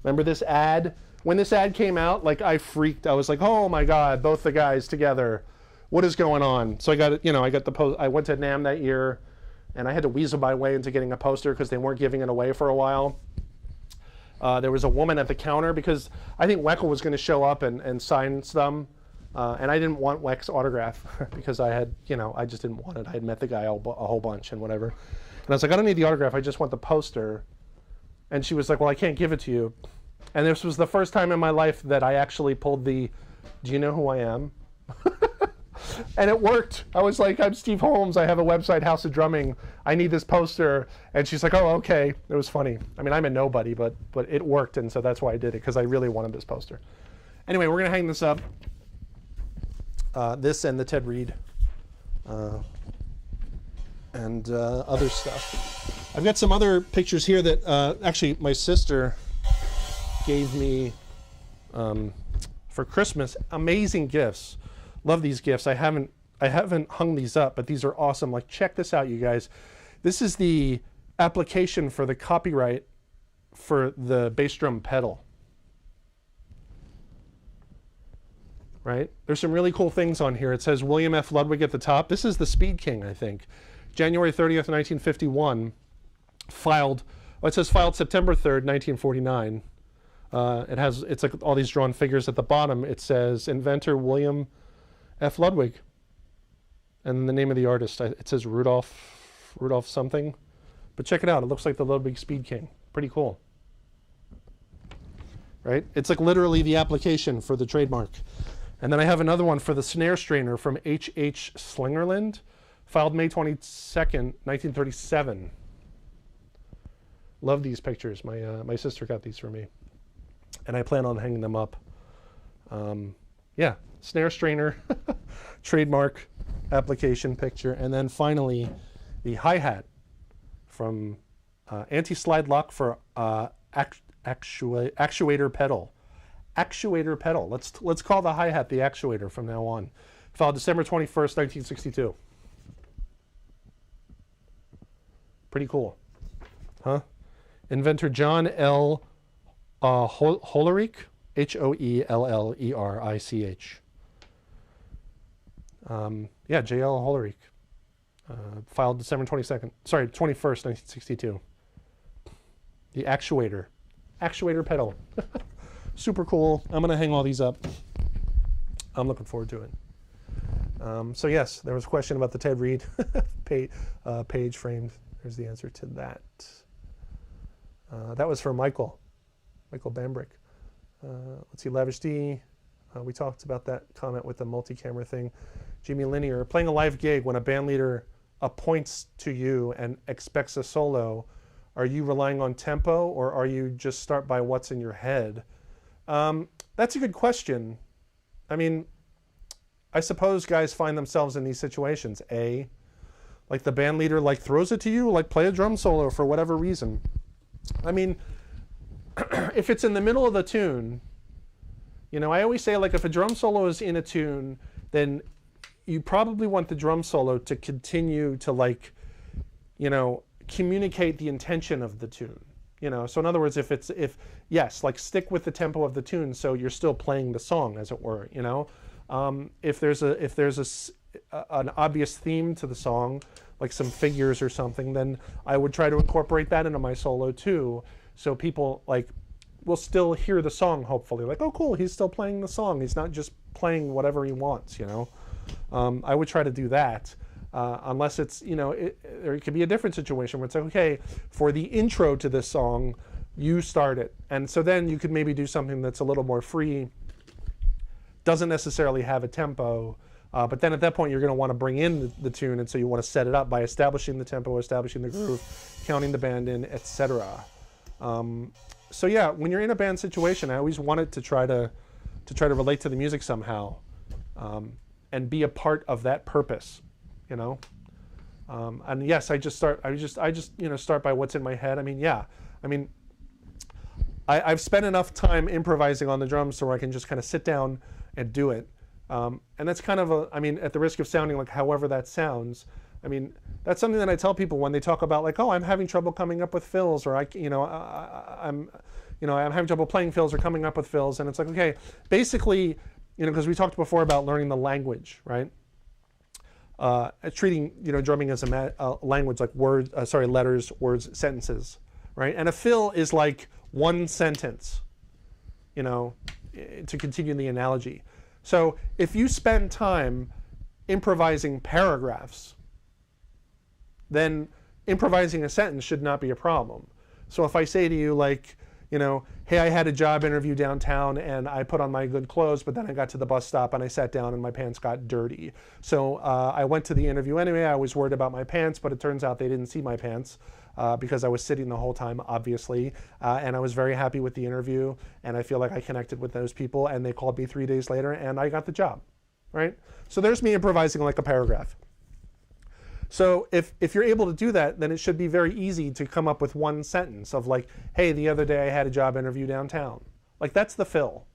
Remember this ad? When this ad came out, like I freaked. I was like, oh my God, both the guys together. What is going on? So I got, you know, I got the post. I went to NAMM that year, and I had to weasel my way into getting a poster because they weren't giving it away for a while. There was a woman at the counter because I think Weckl was going to show up and sign some. And I didn't want Weck's autograph because I had, you know, I just didn't want it. I had met the guy a whole bunch and whatever. And I was like, I don't need the autograph. I just want the poster. And she was like, well, I can't give it to you. And this was the first time in my life that I actually pulled the, do you know who I am? And it worked. I was like, I'm Steve Holmes. I have a website, House of Drumming. I need this poster. And she's like, oh, okay. It was funny. I mean, I'm a nobody, but it worked. And so that's why I did it, because I really wanted this poster. Anyway, we're going to hang this up. this and the Ted Reed and other stuff. I've got some other pictures here that actually my sister gave me for Christmas. Amazing gifts. Love these gifts. I haven't hung these up, but these are awesome. Like, check this out, you guys. This is the application for the copyright for the bass drum pedal. Right? There's some really cool things on here. It says William F. Ludwig at the top. This is the Speed King, I think. January 30th, 1951. Filed, well, it says filed September 3rd, 1949. It's like all these drawn figures at the bottom. It says inventor William F. Ludwig. And the name of the artist, it says Rudolph something. But check it out. It looks like the Ludwig Speed King. Pretty cool. Right? It's like literally the application for the trademark. And then I have another one for the snare strainer from H.H. Slingerland, filed May 22nd, 1937. Love these pictures. My sister got these for me. And I plan on hanging them up. Yeah, snare strainer, trademark, application picture. And then finally, the hi-hat from anti-slide lock for actuator pedal. Actuator pedal. Let's call the hi-hat the actuator from now on. Filed December 21st, 1962. Pretty cool. Huh? Inventor John L. Hollerich, Hoelllerich. Yeah, J.L. Hollerich. Filed December 21st, 1962. The actuator. Actuator pedal. Super cool. I'm going to hang all these up. I'm looking forward to it. So yes, there was a question about the Ted Reed page frames. There's the answer to that. That was for Michael Bambrick. Let's see, Lavish D. We talked about that comment with the multi-camera thing. Jimmy Linear, playing a live gig when a band leader appoints to you and expects a solo, are you relying on tempo or are you just start by what's in your head? That's a good question. I mean, I suppose guys find themselves in these situations. Like the band leader like throws it to you, like play a drum solo for whatever reason. I mean, if it's in the middle of the tune, you know, I always say like if a drum solo is in a tune, then you probably want the drum solo to continue to like, you know, communicate the intention of the tune. You know, so in other words, yes, like stick with the tempo of the tune, so you're still playing the song, as it were. You know, if there's an obvious theme to the song, like some figures or something, then I would try to incorporate that into my solo too, so people like will still hear the song. Hopefully, like, oh, cool, he's still playing the song. He's not just playing whatever he wants. You know, I would try to do that. Unless it's, you know, it could be a different situation where it's like, okay, for the intro to this song, you start it. And so then you could maybe do something that's a little more free, doesn't necessarily have a tempo, but then at that point you're going to want to bring in the tune, and so you want to set it up by establishing the tempo, establishing the groove, counting the band in, etc. So yeah, when you're in a band situation, I always wanted to try to relate to the music somehow, and be a part of that purpose. You know, and yes, I just you know, start by what's in my head. I mean, yeah, I mean, I've spent enough time improvising on the drums so I can just kind of sit down and do it. And that's kind of I mean, at the risk of sounding like however that sounds, I mean, that's something that I tell people when they talk about like, oh, I'm having trouble coming up with fills, or I'm having trouble playing fills or coming up with fills, and it's like, okay, basically, you know, because we talked before about learning the language, right? Treating, you know, drumming as a language, like letters, words, sentences, right? And a fill is like one sentence, you know, to continue the analogy. So if you spend time improvising paragraphs, then improvising a sentence should not be a problem. So if I say to you like, you know, hey, I had a job interview downtown and I put on my good clothes, but then I got to the bus stop and I sat down and my pants got dirty. So I went to the interview anyway. I was worried about my pants, but it turns out they didn't see my pants because I was sitting the whole time, obviously. And I was very happy with the interview, and I feel like I connected with those people, and they called me 3 days later and I got the job, right? So there's me improvising like a paragraph. So if you're able to do that, then it should be very easy to come up with one sentence of like, hey, the other day I had a job interview downtown. Like that's the fill,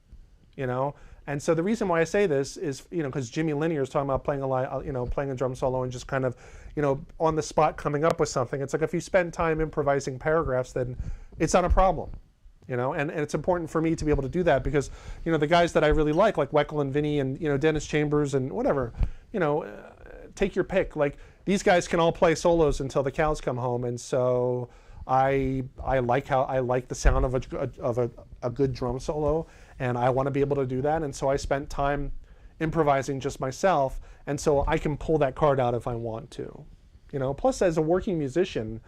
you know? And so the reason why I say this is, you know, because Jimmy Linear is talking about playing a drum solo and just kind of, you know, on the spot coming up with something. It's like if you spend time improvising paragraphs, then it's not a problem, you know. And it's important for me to be able to do that because, you know, the guys that I really like Weckl and Vinnie and, you know, Dennis Chambers and whatever, you know, take your pick. Like these guys can all play solos until the cows come home, and so I like the sound of a good drum solo, and I want to be able to do that. And so I spent time improvising just myself, and so I can pull that card out if I want to, you know. Plus, as a working musician,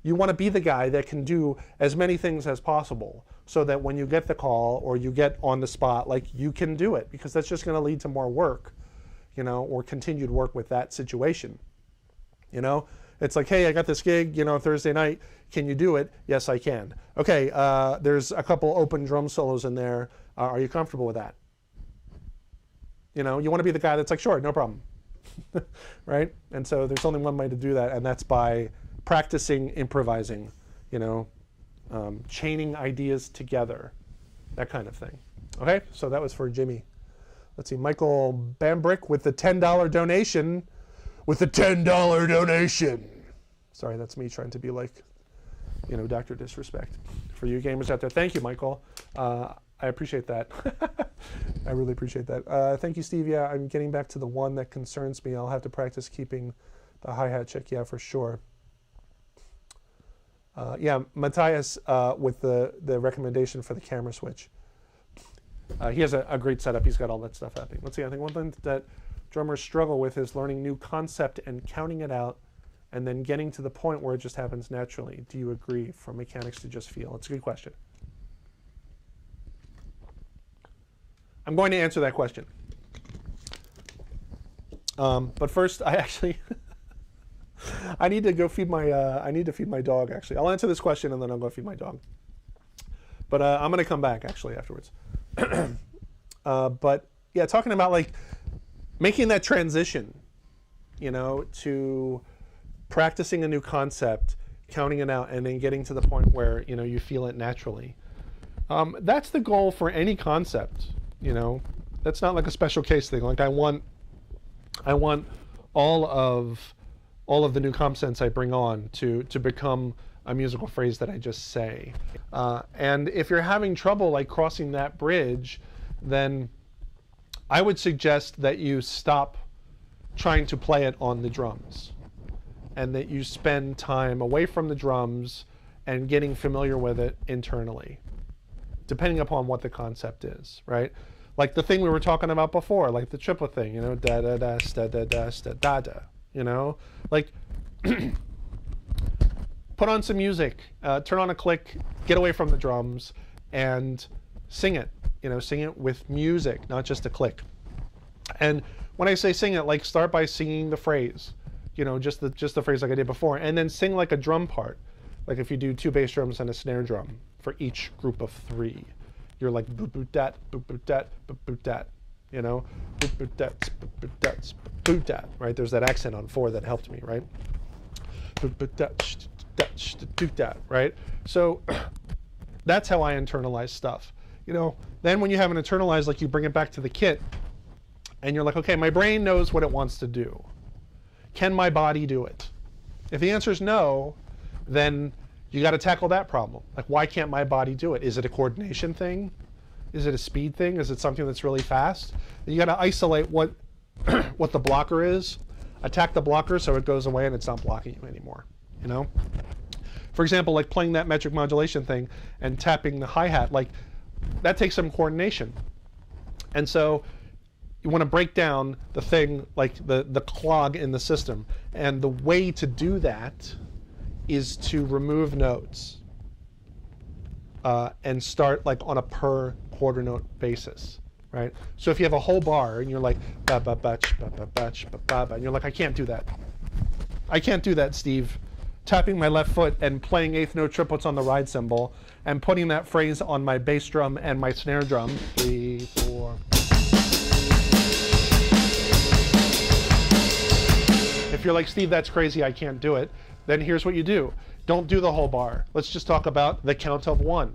you want to be the guy that can do as many things as possible, so that when you get the call or you get on the spot, like you can do it, because that's just going to lead to more work, you know, or continued work with that situation, you know. It's like, hey, I got this gig, you know, Thursday night. Can you do it? Yes, I can. Okay, there's a couple open drum solos in there. Are you comfortable with that? You know, you want to be the guy that's like, sure, no problem, right? And so there's only one way to do that, and that's by practicing improvising, you know, chaining ideas together, that kind of thing. Okay, so that was for Jimmy. Let's see, Michael Bambrick with the $10 donation. With the $10 donation. Sorry, that's me trying to be like, you know, Dr. Disrespect. For you gamers out there, thank you, Michael. I appreciate that. I really appreciate that. Thank you, Steve. Yeah, I'm getting back to the one that concerns me. I'll have to practice keeping the hi-hat check. Yeah, for sure. Yeah, Matthias with the recommendation for the camera switch. He has a great setup. He's got all that stuff happening. Let's see, I think one thing that drummers struggle with is learning new concept and counting it out and then getting to the point where it just happens naturally. Do you agree? From mechanics to just feel. It's a good question. I'm going to answer that question. But first, I actually I need to go feed my my dog. Actually, I'll answer this question and then I'll go feed my dog. But I'm going to come back actually afterwards. But yeah, talking about like making that transition, you know, to practicing a new concept, counting it out, and then getting to the point where, you know, you feel it naturally. That's the goal for any concept, you know. That's not like a special case thing. Like I want all of the new concepts I bring on to become a musical phrase that I just say. And if you're having trouble like crossing that bridge, then I would suggest that you stop trying to play it on the drums and that you spend time away from the drums and getting familiar with it internally, depending upon what the concept is, right? Like the thing we were talking about before, like the triplet thing, you know, da da da da da da da da da, you know, like put on some music, turn on a click, get away from the drums, and sing it. You know, sing it with music, not just a click. And when I say sing it, like start by singing the phrase, you know, just the phrase like I did before, and then sing like a drum part. Like if you do 2 bass drums and a snare drum for each group of 3, you're like boop boop dat, boop boop dat, boop boop dat, you know, boop boop dat, boop boop dat, boop boop dat, right? There's that accent on 4 that helped me, right? Boop boop dat, dat, dat, right? So that's how I internalize stuff. You know, then when you have an internalized, like you bring it back to the kit and you're like, okay, my brain knows what it wants to do. Can my body do it? If the answer is no, then you got to tackle that problem. Like, why can't my body do it? Is it a coordination thing? Is it a speed thing? Is it something that's really fast? You got to isolate what what the blocker is, attack the blocker so it goes away and it's not blocking you anymore, you know? For example, like playing that metric modulation thing and tapping the hi-hat, like that takes some coordination. And so you want to break down the thing, like the clog in the system. And the way to do that is to remove notes and start like on a per quarter note basis, right? So if you have a whole bar and you're like ba ba batch ba ba batch ba ba ba, and you're like, I can't do that. I can't do that, Steve. Tapping my left foot and playing eighth note triplets on the ride cymbal and putting that phrase on my bass drum and my snare drum. 3, 4. If you're like, Steve, that's crazy, I can't do it, then here's what you do. Don't do the whole bar. Let's just talk about the count of 1.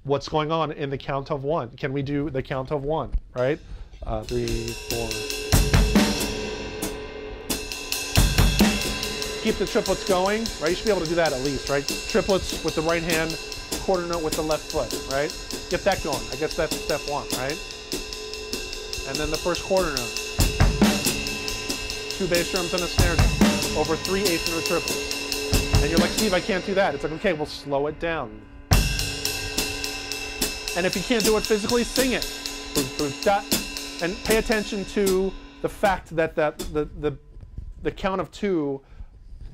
What's going on in the count of 1? Can we do the count of 1, right? 3, 4. Keep the triplets going, right? You should be able to do that at least, right? Triplets with the right hand, quarter note with the left foot, right? Get that going. I guess that's step 1, right? And then the first quarter note. 2 bass drums and a snare drum over 3 eighth note triplets. And you're like, Steve, I can't do that. It's like, okay, well, slow it down. And if you can't do it physically, sing it. And pay attention to the fact that the count of 2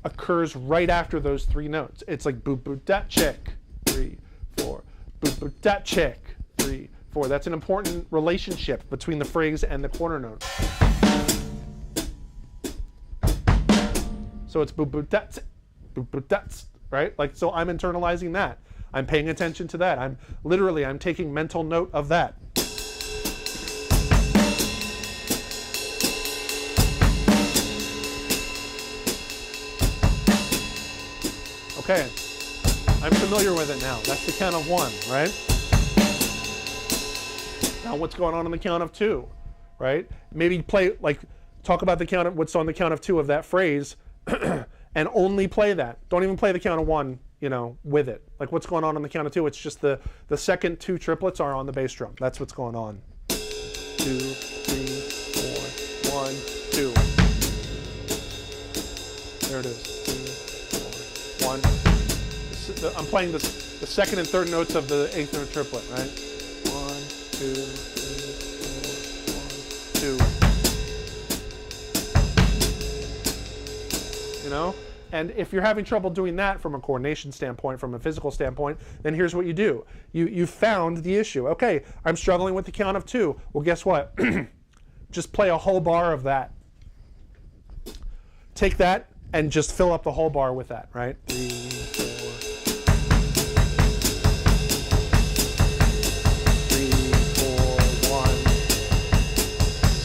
occurs right after those 3 notes. It's like boop boop da check, 3, 4, boop boop da check, 3, 4. That's an important relationship between the phrase and the quarter note. So it's boop boop da, right? Like, so I'm internalizing that. I'm paying attention to that. I'm taking mental note of that. Okay, I'm familiar with it now. That's the count of 1, right? Now what's going on the count of 2, right? Maybe talk about the count of what's on the count of 2 of that phrase and only play that. Don't even play the count of 1, with it. Like, what's going on the count of 2? It's just the second 2 triplets are on the bass drum. That's what's going on. 2, 3, 4, 1, 2. There it is. 2, 4, 1. I'm playing the second and third notes of the eighth note triplet, right? 1, 2, 3, 4, 1, 2. And if you're having trouble doing that from a coordination standpoint, from a physical standpoint, then here's what you do. You found the issue. Okay, I'm struggling with the count of 2. Well, guess what? Just play a whole bar of that. Take that and just fill up the whole bar with that, right? 3, 4. 3, 4, 1.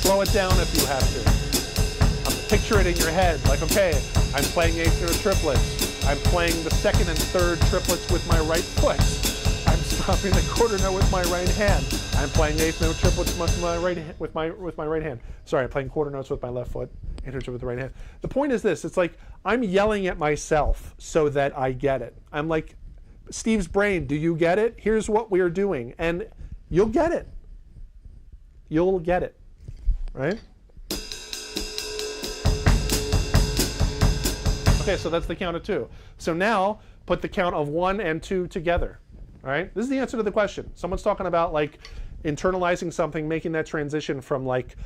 Slow it down if you have to. Picture it in your head, like, okay, I'm playing eighth note triplets. I'm playing the second and third triplets with my right foot. I'm stopping the quarter note with my right hand. I'm playing eighth note triplets with my right hand. Sorry, I'm playing quarter notes with my left foot, eighth note with the right hand. The point is this: it's like I'm yelling at myself so that I get it. I'm like, Steve's brain, do you get it? Here's what we're doing, and you'll get it. You'll get it, right? Okay, so that's the count of 2. So now put the count of 1 and 2 together. All right, this is the answer to the question. Someone's talking about like internalizing something, making that transition from like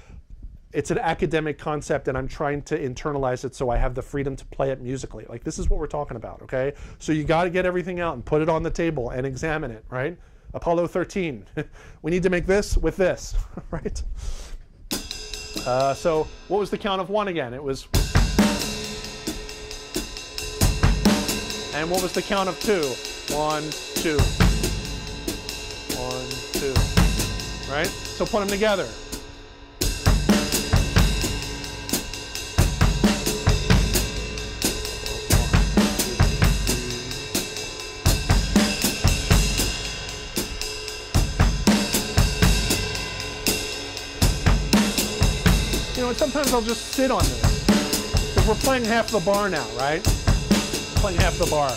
it's an academic concept and I'm trying to internalize it so I have the freedom to play it musically. Like, this is what we're talking about, okay? So you got to get everything out and put it on the table and examine it, right? Apollo 13, we need to make this with this, right? So what was the count of 1 again? It was... And what was the count of 2? 1, 2. 1, 2. Right? So put them together. And sometimes I'll just sit on this. Because we're playing half the bar now, right? Playing half the bar.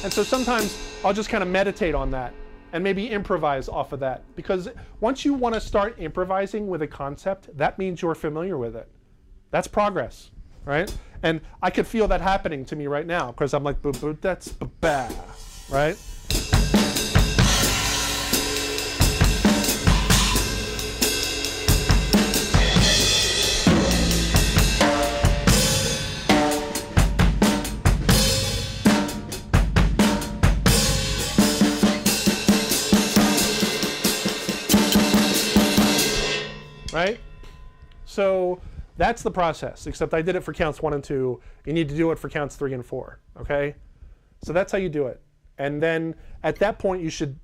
And so sometimes I'll just kind of meditate on that and maybe improvise off of that. Because once you want to start improvising with a concept, that means you're familiar with it. That's progress, right? And I could feel that happening to me right now because I'm like, that's ba-ba, right? Right? So that's the process, except I did it for counts 1 and 2. You need to do it for counts 3 and 4, okay? So that's how you do it. And then at that point, you should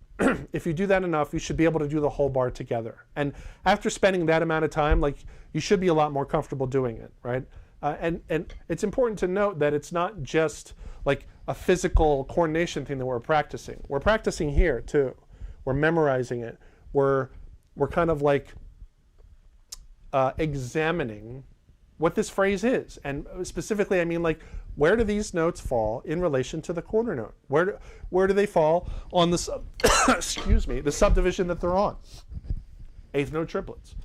if you do that enough, you should be able to do the whole bar together. And after spending that amount of time, like, you should be a lot more comfortable doing it, right? And it's important to note that it's not just like a physical coordination thing that we're practicing. We're practicing here too. We're memorizing it. We're kind of like examining what this phrase is. And specifically, I mean, like, where do these notes fall in relation to the quarter note? Where do they fall on the excuse me, the subdivision that they're on? Eighth note triplets.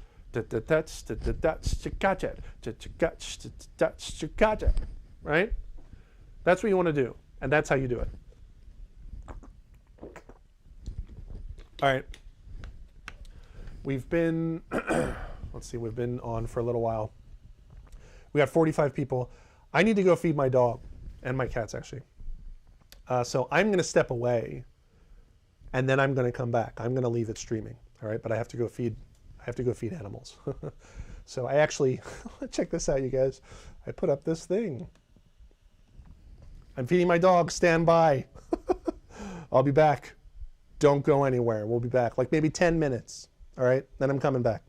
Right? That's what you want to do, and that's how you do it. All right. We've been, let's see, we've been on for a little while. We got 45 people. I need to go feed my dog and my cats, actually. So I'm going to step away, and then I'm going to come back. I'm going to leave it streaming, all right? But I have to go feed animals. So I actually, check this out, you guys. I put up this thing. I'm feeding my dog. Stand by. I'll be back. Don't go anywhere. We'll be back. Like maybe 10 minutes. All right? Then I'm coming back.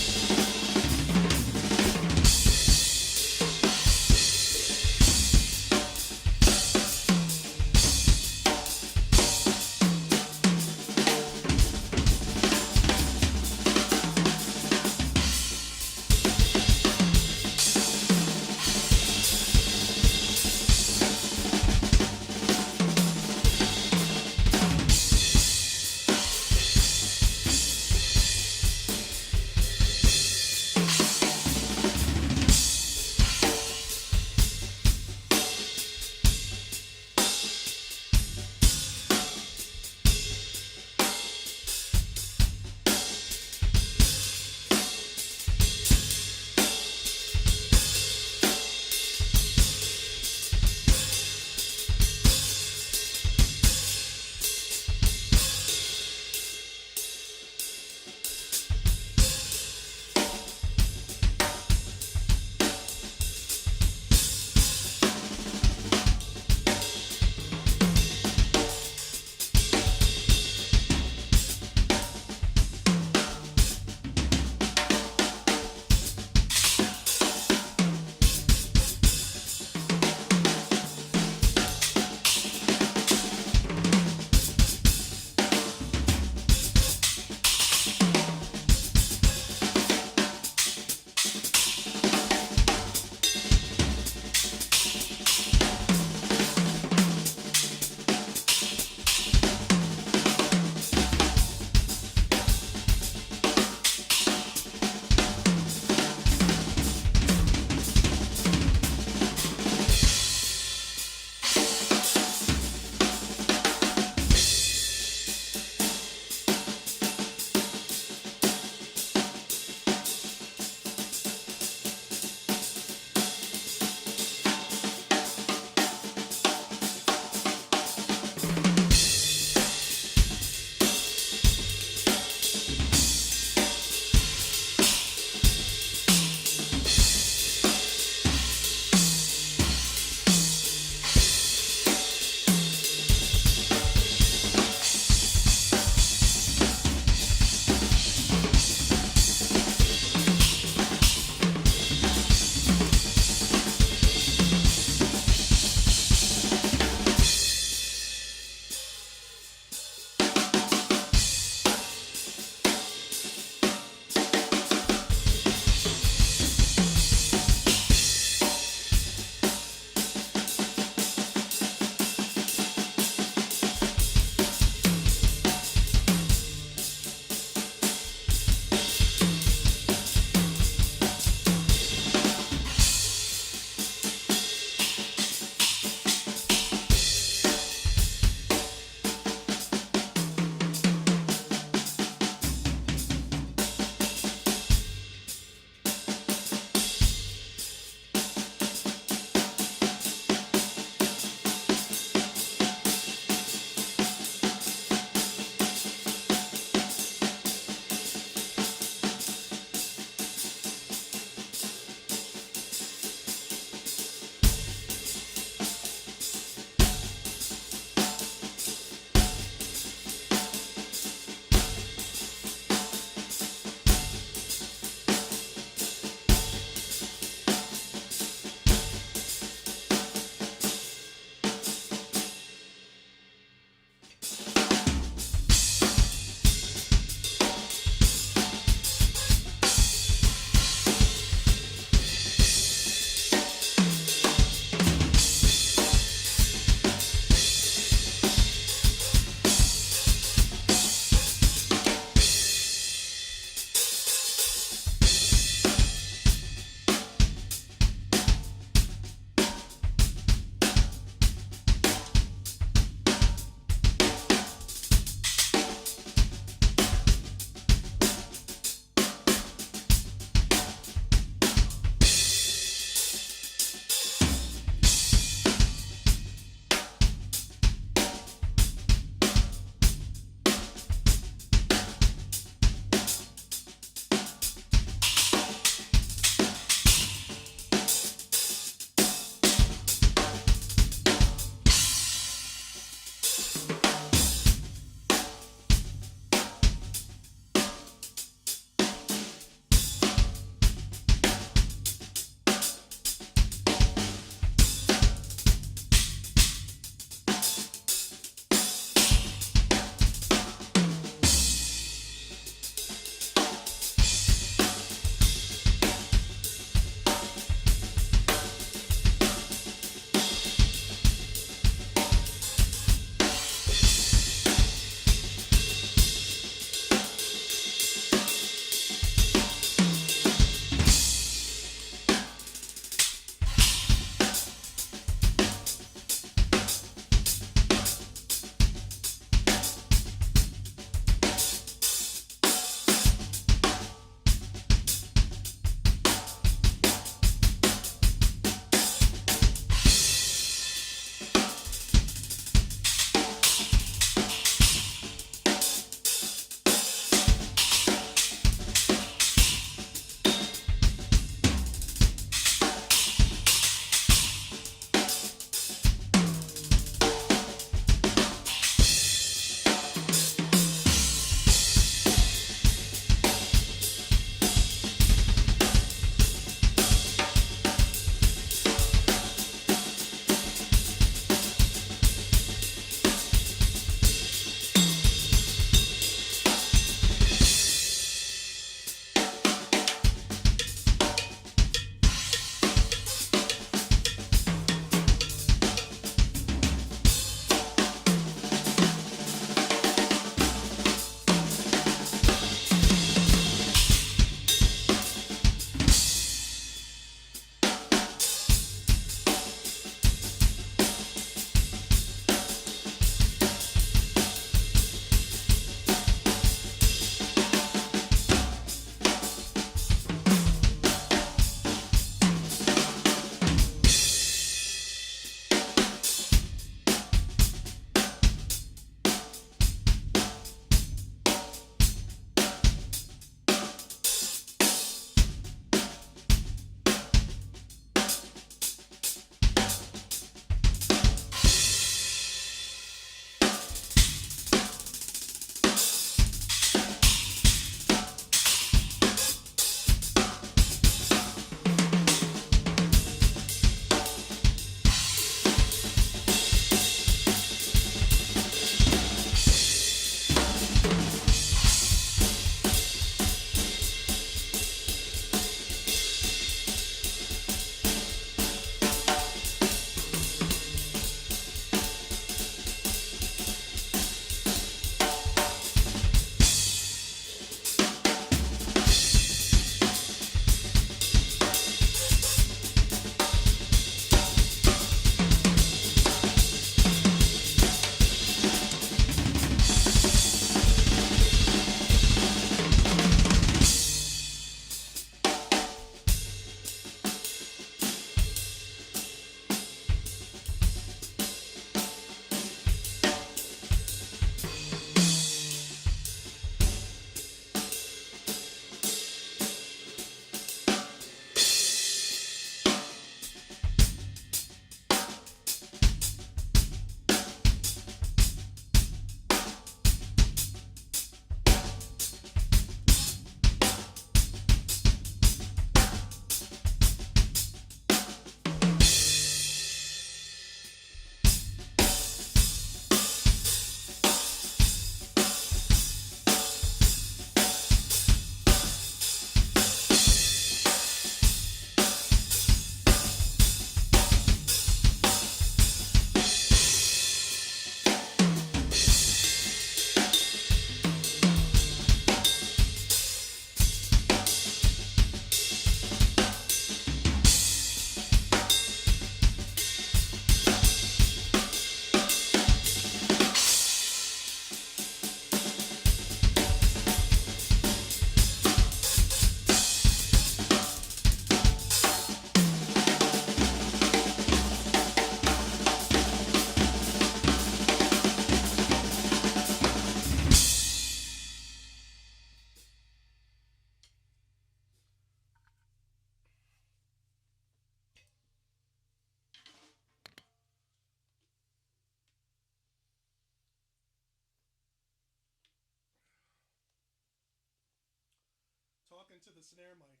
into the snare mic.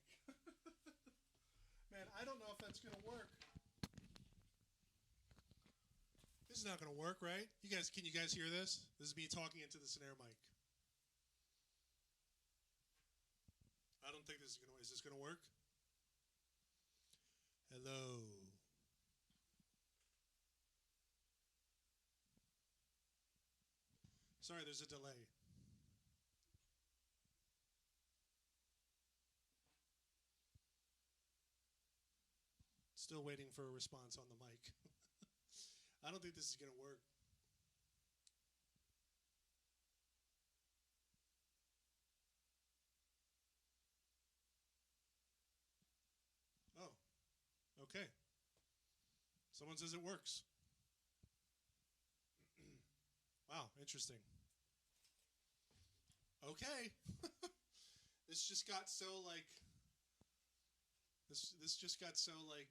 Man, I don't know if that's going to work. This is not going to work, right? Can you guys hear this? This is me talking into the snare mic. I don't think this is going to. Is this going to work? Hello. Sorry, there's a delay. Still waiting for a response on the mic. I don't think this is going to work. Oh, okay. Someone says it works. Wow, interesting. Okay. This just got so like this just got so like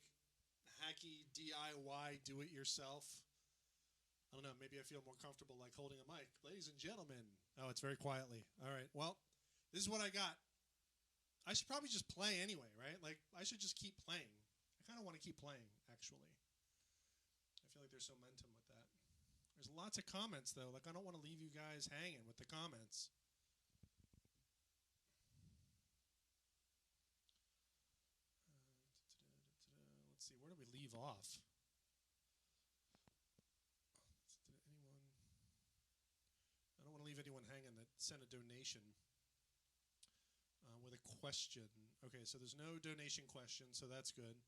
hacky DIY do it yourself. I don't know, maybe I feel more comfortable like holding a mic. Ladies and gentlemen. Oh, it's very quietly. All right. Well, this is what I got. I should probably just play anyway, right? Like I should just keep playing. I kind of want to keep playing actually. I feel like there's some momentum with that. There's lots of comments though. Like I don't want to leave you guys hanging with the comments. Let's see, where do we leave off? Did anyone? I don't want to leave anyone hanging that sent a donation with a question. Okay, so there's no donation question, so that's good.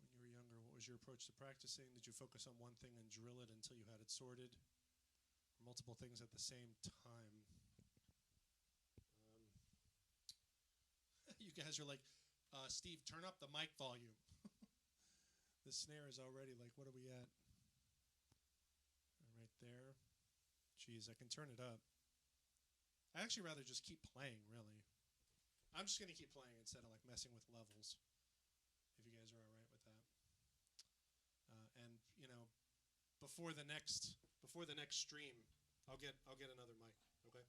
When you were younger, what was your approach to practicing? Did you focus on one thing and drill it until you had it sorted? Or multiple things at the same time? You guys are like, Steve, turn up the mic volume. The snare is already like, what are we at? Right there. Jeez, I can turn it up. I'd actually rather just keep playing, really. I'm just going to keep playing instead of like messing with levels, if you guys are all right with that. And you know, before the next stream, I'll get another mic. Okay.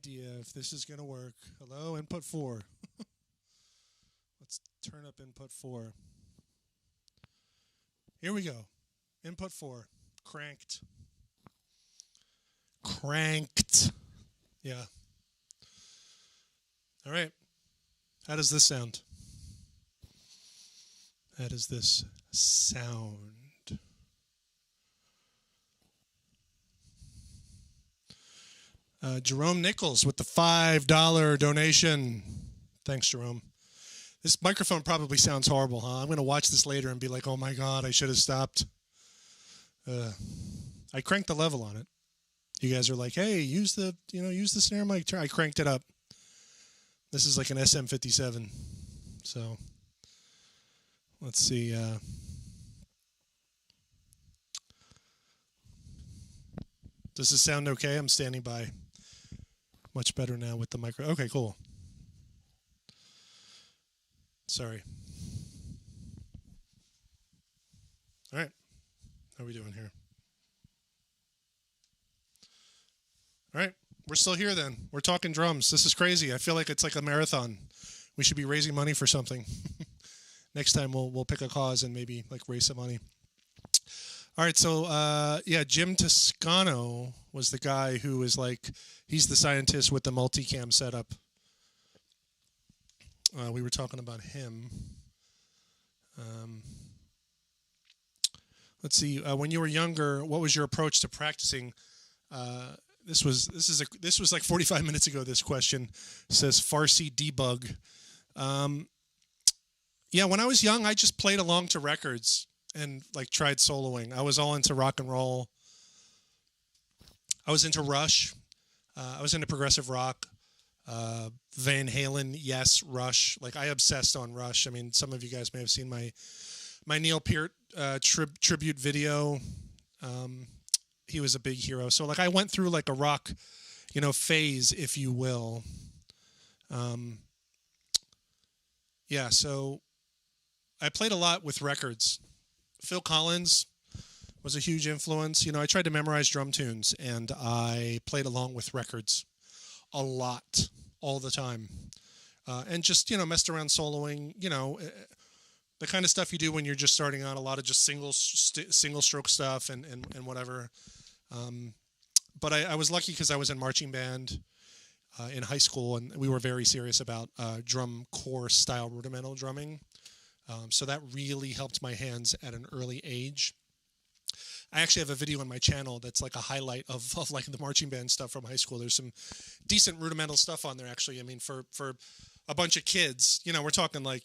idea if this is going to work. Hello, input 4. Let's turn up input 4. Here we go. Input 4. Cranked. Cranked. Yeah. All right. How does this sound? How does this sound? Jerome Nichols with the $5 donation. Thanks, Jerome. This microphone probably sounds horrible, huh? I'm going to watch this later and be like, oh my God, I should have stopped. I cranked the level on it. You guys are like, hey, use the snare mic. I cranked it up. This is like an SM57. So let's see. Does this sound okay? I'm standing by. Much better now with the micro. Okay, cool. Sorry. All right. How are we doing here? All right. We're still here then. We're talking drums. This is crazy. I feel like it's like a marathon. We should be raising money for something. Next time we'll pick a cause and maybe like raise some money. All right, so yeah, Jim Toscano was the guy who was like, he's the scientist with the multicam setup. We were talking about him. Let's see. When you were younger, what was your approach to practicing? This was like 45 minutes ago. This question says Farsi debug. Yeah, when I was young, I just played along to records and like tried soloing. I was all into rock and roll. I was into Rush. I was into progressive rock. Van Halen, yes, Rush. Like I obsessed on Rush. I mean, some of you guys may have seen my Neil Peart tribute video. He was a big hero. So like I went through like a rock, phase, if you will. Yeah, so I played a lot with records. Phil Collins was a huge influence. I tried to memorize drum tunes, and I played along with records a lot, all the time. And just, messed around soloing, the kind of stuff you do when you're just starting out, a lot of just single stroke stuff and whatever. But I was lucky because I was in marching band in high school, and we were very serious about drum corps style rudimental drumming. So that really helped my hands at an early age. I actually have a video on my channel that's like a highlight of like the marching band stuff from high school. There's some decent rudimental stuff on there, actually. I mean, for a bunch of kids, we're talking like,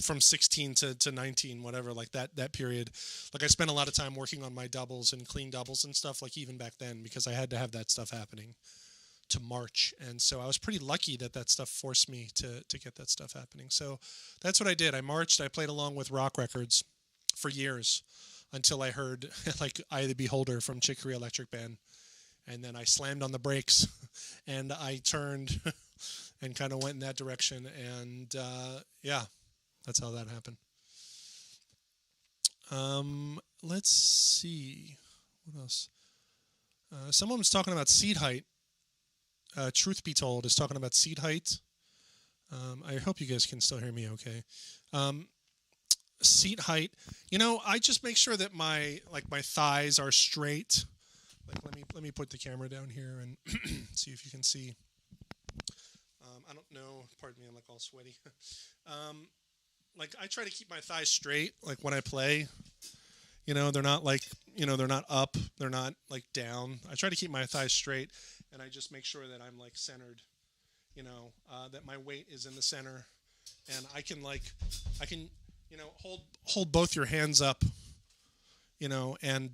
from 16 to 19, whatever, like that period. Like I spent a lot of time working on my doubles and clean doubles and stuff, like even back then, because I had to have that stuff happening to march. And so I was pretty lucky that stuff forced me to get that stuff happening. So that's what I did. I marched. I played along with rock records for years until I heard like Eye of the Beholder from Chick Corea Electric Band. And then I slammed on the brakes and I turned and kind of went in that direction. And yeah, that's how that happened. Let's see. What else? Someone was talking about seat height. Truth Be Told is talking about seat height. I hope you guys can still hear me okay. Seat height. I just make sure that my thighs are straight. Like let me put the camera down here and see if you can see. I don't know. Pardon me, I'm like all sweaty. Like I try to keep my thighs straight. Like when I play, they're not like they're not up. They're not like down. I try to keep my thighs straight. And I just make sure that I'm like centered, that my weight is in the center, and I can hold both your hands up, and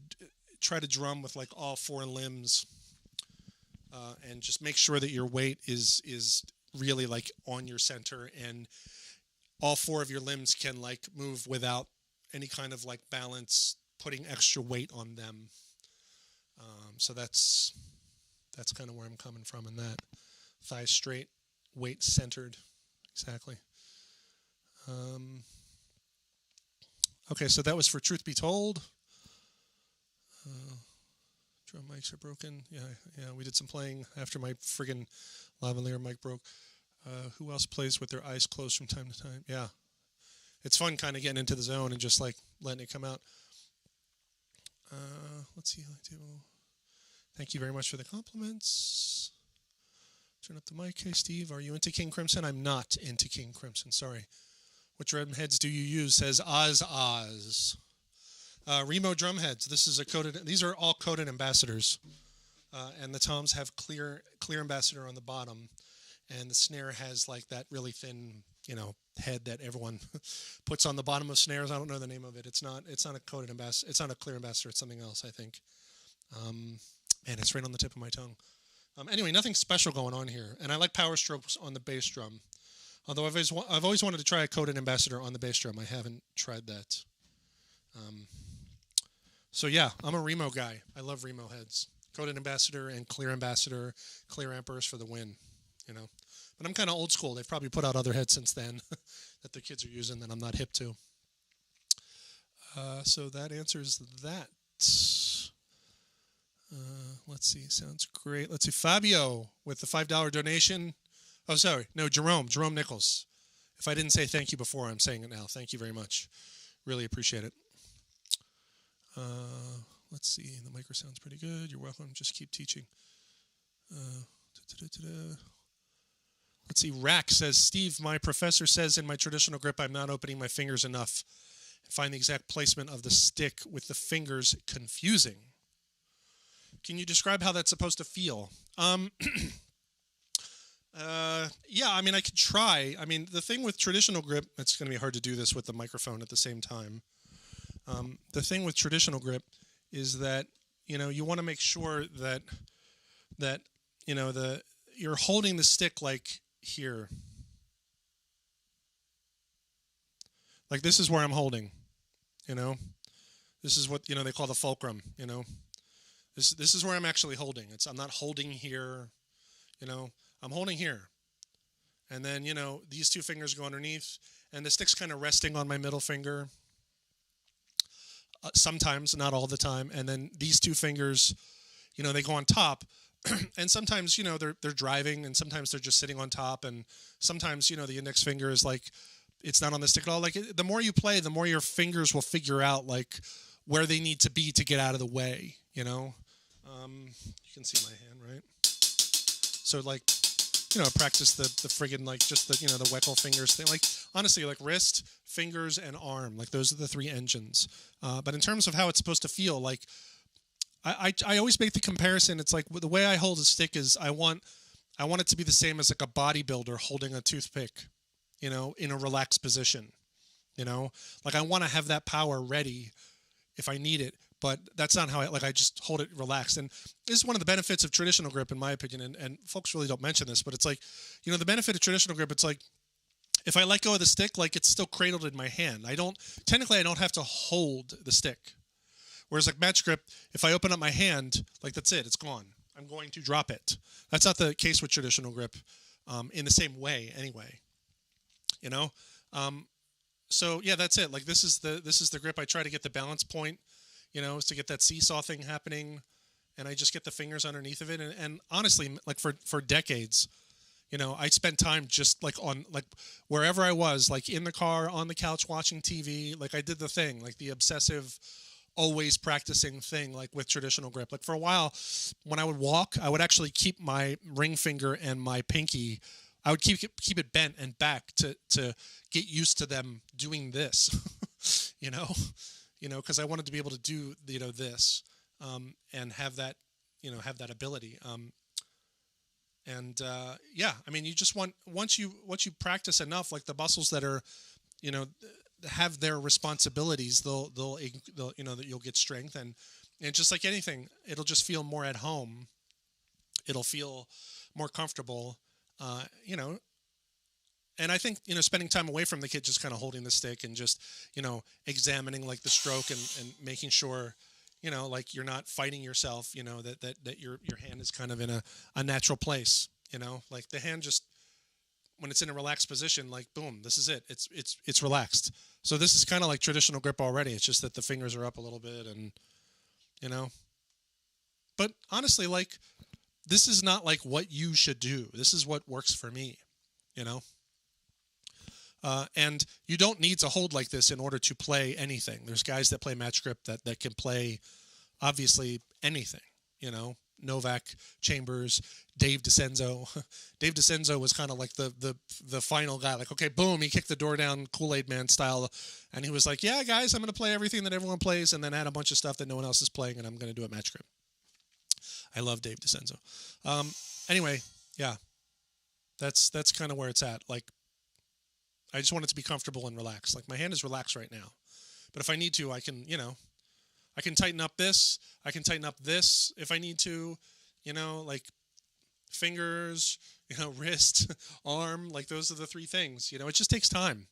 try to drum with like all four limbs, and just make sure that your weight is really like on your center, and all four of your limbs can like move without any kind of like balance, putting extra weight on them. So that's kind of where I'm coming from in that. Thighs straight, weight centered. Exactly. Okay, so that was for Truth Be Told. Drum mics are broken. Yeah, we did some playing after my friggin' lavalier mic broke. Who else plays with their eyes closed from time to time? Yeah. It's fun kind of getting into the zone and just like letting it come out. Let's see. Thank you very much for the compliments. Turn up the mic. Hey, Steve, are you into King Crimson? I'm not into King Crimson. Sorry. What drum heads do you use? Says Oz. Remo drum heads. This is a coated. These are all coated ambassadors, and the toms have clear ambassador on the bottom, and the snare has like that really thin, head that everyone puts on the bottom of snares. I don't know the name of it. It's not a coated ambassador. It's not a clear ambassador. It's something else, I think. And it's right on the tip of my tongue. Anyway, nothing special going on here, and I like power strokes on the bass drum. Although I've always wanted to try a coated ambassador on the bass drum. I haven't tried that. So yeah, I'm a Remo guy. I love Remo heads. Coated ambassador and clear amperes for the win, But I'm kind of old school. They've probably put out other heads since then that the kids are using that I'm not hip to. So that answers that. Let's see. Sounds great. Let's see. Fabio with the $5 donation. Oh, sorry. No, Jerome Nichols. If I didn't say thank you before, I'm saying it now. Thank you very much. Really appreciate it. Let's see. The micro sounds pretty good. You're welcome. Just keep teaching. Let's see. Rack says, Steve, my professor says in my traditional grip, I'm not opening my fingers enough. Find the exact placement of the stick with the fingers confusing. Can you describe how that's supposed to feel? Yeah, I mean, I could try. I mean, the thing with traditional grip, it's going to be hard to do this with the microphone at the same time. The thing with traditional grip is that, you want to make sure that you're holding the stick like here. Like this is where I'm holding, This is what, they call the fulcrum, This is where I'm actually holding. I'm not holding here, I'm holding here. And then, these two fingers go underneath, and the stick's kind of resting on my middle finger. Sometimes, not all the time. And then these two fingers, they go on top. And sometimes, they're driving, and sometimes they're just sitting on top. And sometimes, the index finger is like, it's not on the stick at all. Like, the more you play, the more your fingers will figure out, like, where they need to be to get out of the way, You can see my hand, right? So, like, practice the friggin', like, just the, the Weckl fingers thing. Like, honestly, like, wrist, fingers, and arm. Like, those are the three engines. But in terms of how it's supposed to feel, like, I always make the comparison. It's like, the way I hold a stick is I want it to be the same as, like, a bodybuilder holding a toothpick, in a relaxed position, Like, I want to have that power ready if I need it. But that's not how I just hold it relaxed. And this is one of the benefits of traditional grip, in my opinion. And folks really don't mention this, but it's like, the benefit of traditional grip, it's like, if I let go of the stick, like, it's still cradled in my hand. I don't have to hold the stick. Whereas, like, match grip, if I open up my hand, like, that's it. It's gone. I'm going to drop it. That's not the case with traditional grip, in the same way anyway. So yeah, that's it. Like, this is the grip. I try to get the balance point, is to get that seesaw thing happening, and I just get the fingers underneath of it. And honestly, like, for decades, I spent time just like on, like, wherever I was, like, in the car, on the couch, watching TV. Like, I did the thing, like, the obsessive, always practicing thing, like, with traditional grip. Like, for a while, when I would walk, I would actually keep my ring finger and my pinky, I would keep it bent and back to get used to them doing this, because I wanted to be able to do, this, and have that, have that ability. Yeah, I mean, you just once you practice enough, like, the muscles that are, have their responsibilities, they'll that you'll get strength, and just like anything, it'll just feel more at home. It'll feel more comfortable, And I think, spending time away from the kit, just kind of holding the stick and just, examining, like, the stroke and making sure, like, you're not fighting yourself, that your hand is kind of in a natural place, like, the hand just, when it's in a relaxed position, like, boom, this is it. It's relaxed. So this is kind of like traditional grip already. It's just that the fingers are up a little bit, and, But honestly, like, this is not like what you should do. This is what works for me, you know? And you don't need to hold like this in order to play anything. There's guys that play match grip that can play, obviously, anything, you know? Novak, Chambers, Dave DiCenzo. Dave DiCenzo was kind of like the final guy. Like, okay, boom, he kicked the door down Kool-Aid Man style. And he was like, yeah, guys, I'm going to play everything that everyone plays and then add a bunch of stuff that no one else is playing, and I'm going to do it match grip. I love Dave DiCenzo. Anyway, yeah, that's kind of where it's at. Like, I just want it to be comfortable and relaxed. Like, my hand is relaxed right now. But if I need to, I can, you know, I can tighten up this. I can tighten up this if I need to, you know, like fingers, you know, wrist, arm, like those are the three things, you know, it just takes time,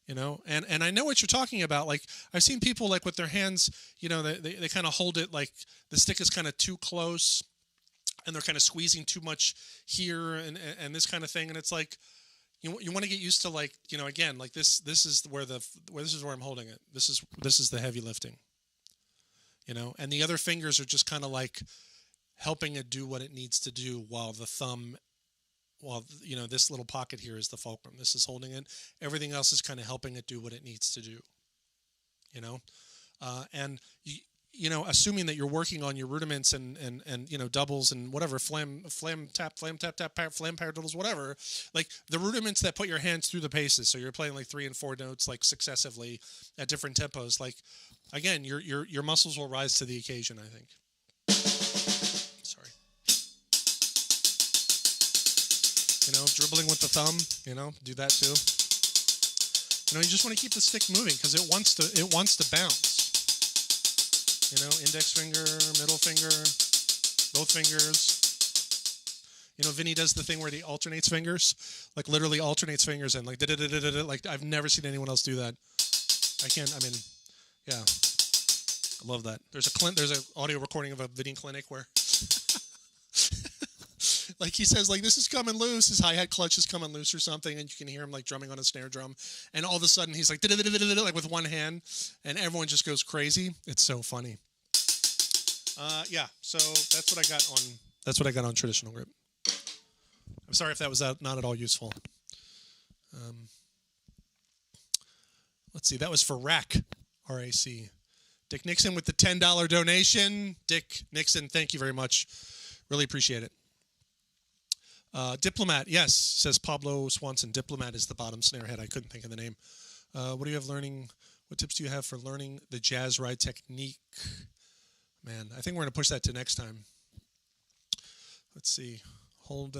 you know, and I know what you're talking about. Like, I've seen people like with their hands, you know, they kind of hold it like the stick is kind of too close and they're kind of squeezing too much here and this kind of thing. And it's like, you want to get used to, like, you know, again, like this is where I'm holding it. This is the heavy lifting. You know, and the other fingers are just kind of like helping it do what it needs to do while the thumb, you know, this little pocket here is the fulcrum. This is holding it. Everything else is kind of helping it do what it needs to do, you know. And, you know, assuming that you're working on your rudiments and you know, doubles and whatever, flam tap, flam paradiddles, whatever, like the rudiments that put your hands through the paces. So you're playing like 3 and 4 notes like successively at different tempos. Like, again, your muscles will rise to the occasion, I think. Sorry. You know, dribbling with the thumb, you know, do that too. You know, you just want to keep the stick moving because it wants to bounce. You know, index finger, middle finger, both fingers. You know, Vinny does the thing where he alternates fingers, like literally alternates fingers and like like I've never seen anyone else do that. I mean, yeah, I love that. There's an audio recording of a Vinny clinic where, like, he says like this is coming loose, his hi-hat clutch is coming loose or something, and you can hear him like drumming on a snare drum, and all of a sudden he's like like with one hand, and everyone just goes crazy. It's so funny. Yeah, so that's what I got on traditional grip. I'm sorry if that was not at all useful. Let's see, that was for RAC, R-A-C. Dick Nixon with the $10 donation. Dick Nixon, thank you very much. Really appreciate it. Diplomat, yes, says Pablo Swanson. Diplomat is the bottom snare head. I couldn't think of the name. What do you have learning? What tips do you have for learning the jazz ride technique? Man, I think we're going to push that to next time. Let's see. Hold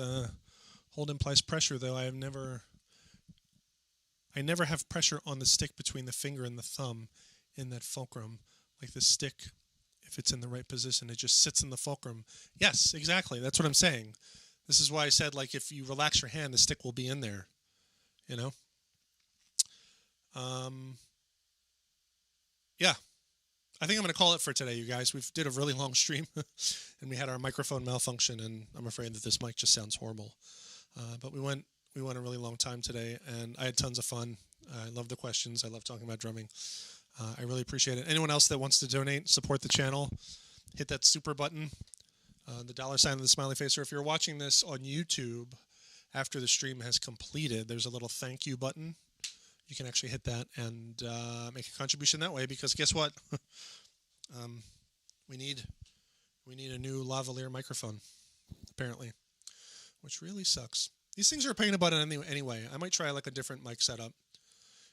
implies pressure, though. I never have pressure on the stick between the finger and the thumb in that fulcrum. Like the stick, if it's in the right position, it just sits in the fulcrum. Yes, exactly. That's what I'm saying. This is why I said, like, if you relax your hand, the stick will be in there, you know? Yeah. I think I'm going to call it for today, you guys. We did a really long stream, and we had our microphone malfunction, and I'm afraid that this mic just sounds horrible. But we went a really long time today, and I had tons of fun. I love the questions. I love talking about drumming. I really appreciate it. Anyone else that wants to donate, support the channel, hit that super button. The $sign and the smiley face, or if you're watching this on YouTube after the stream has completed, there's a little thank you button. You can actually hit that and make a contribution that way, because guess what? We need a new lavalier microphone, apparently, which really sucks. These things are a pain in the butt anyway. I might try like a different mic setup.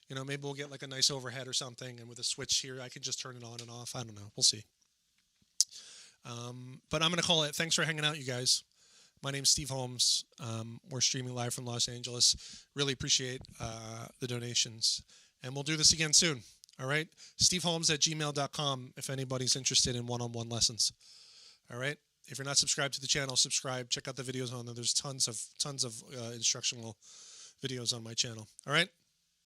You know, maybe we'll get like a nice overhead or something, and with a switch here, I can just turn it on and off. I don't know. We'll see. But I'm going to call it. Thanks for hanging out, you guys. My name's Steve Holmes. We're streaming live from Los Angeles. Really appreciate the donations. And we'll do this again soon. All right? steveholmes@gmail.com if anybody's interested in one-on-one lessons. All right? If you're not subscribed to the channel, subscribe. Check out the videos on there. There's tons of instructional videos on my channel. All right?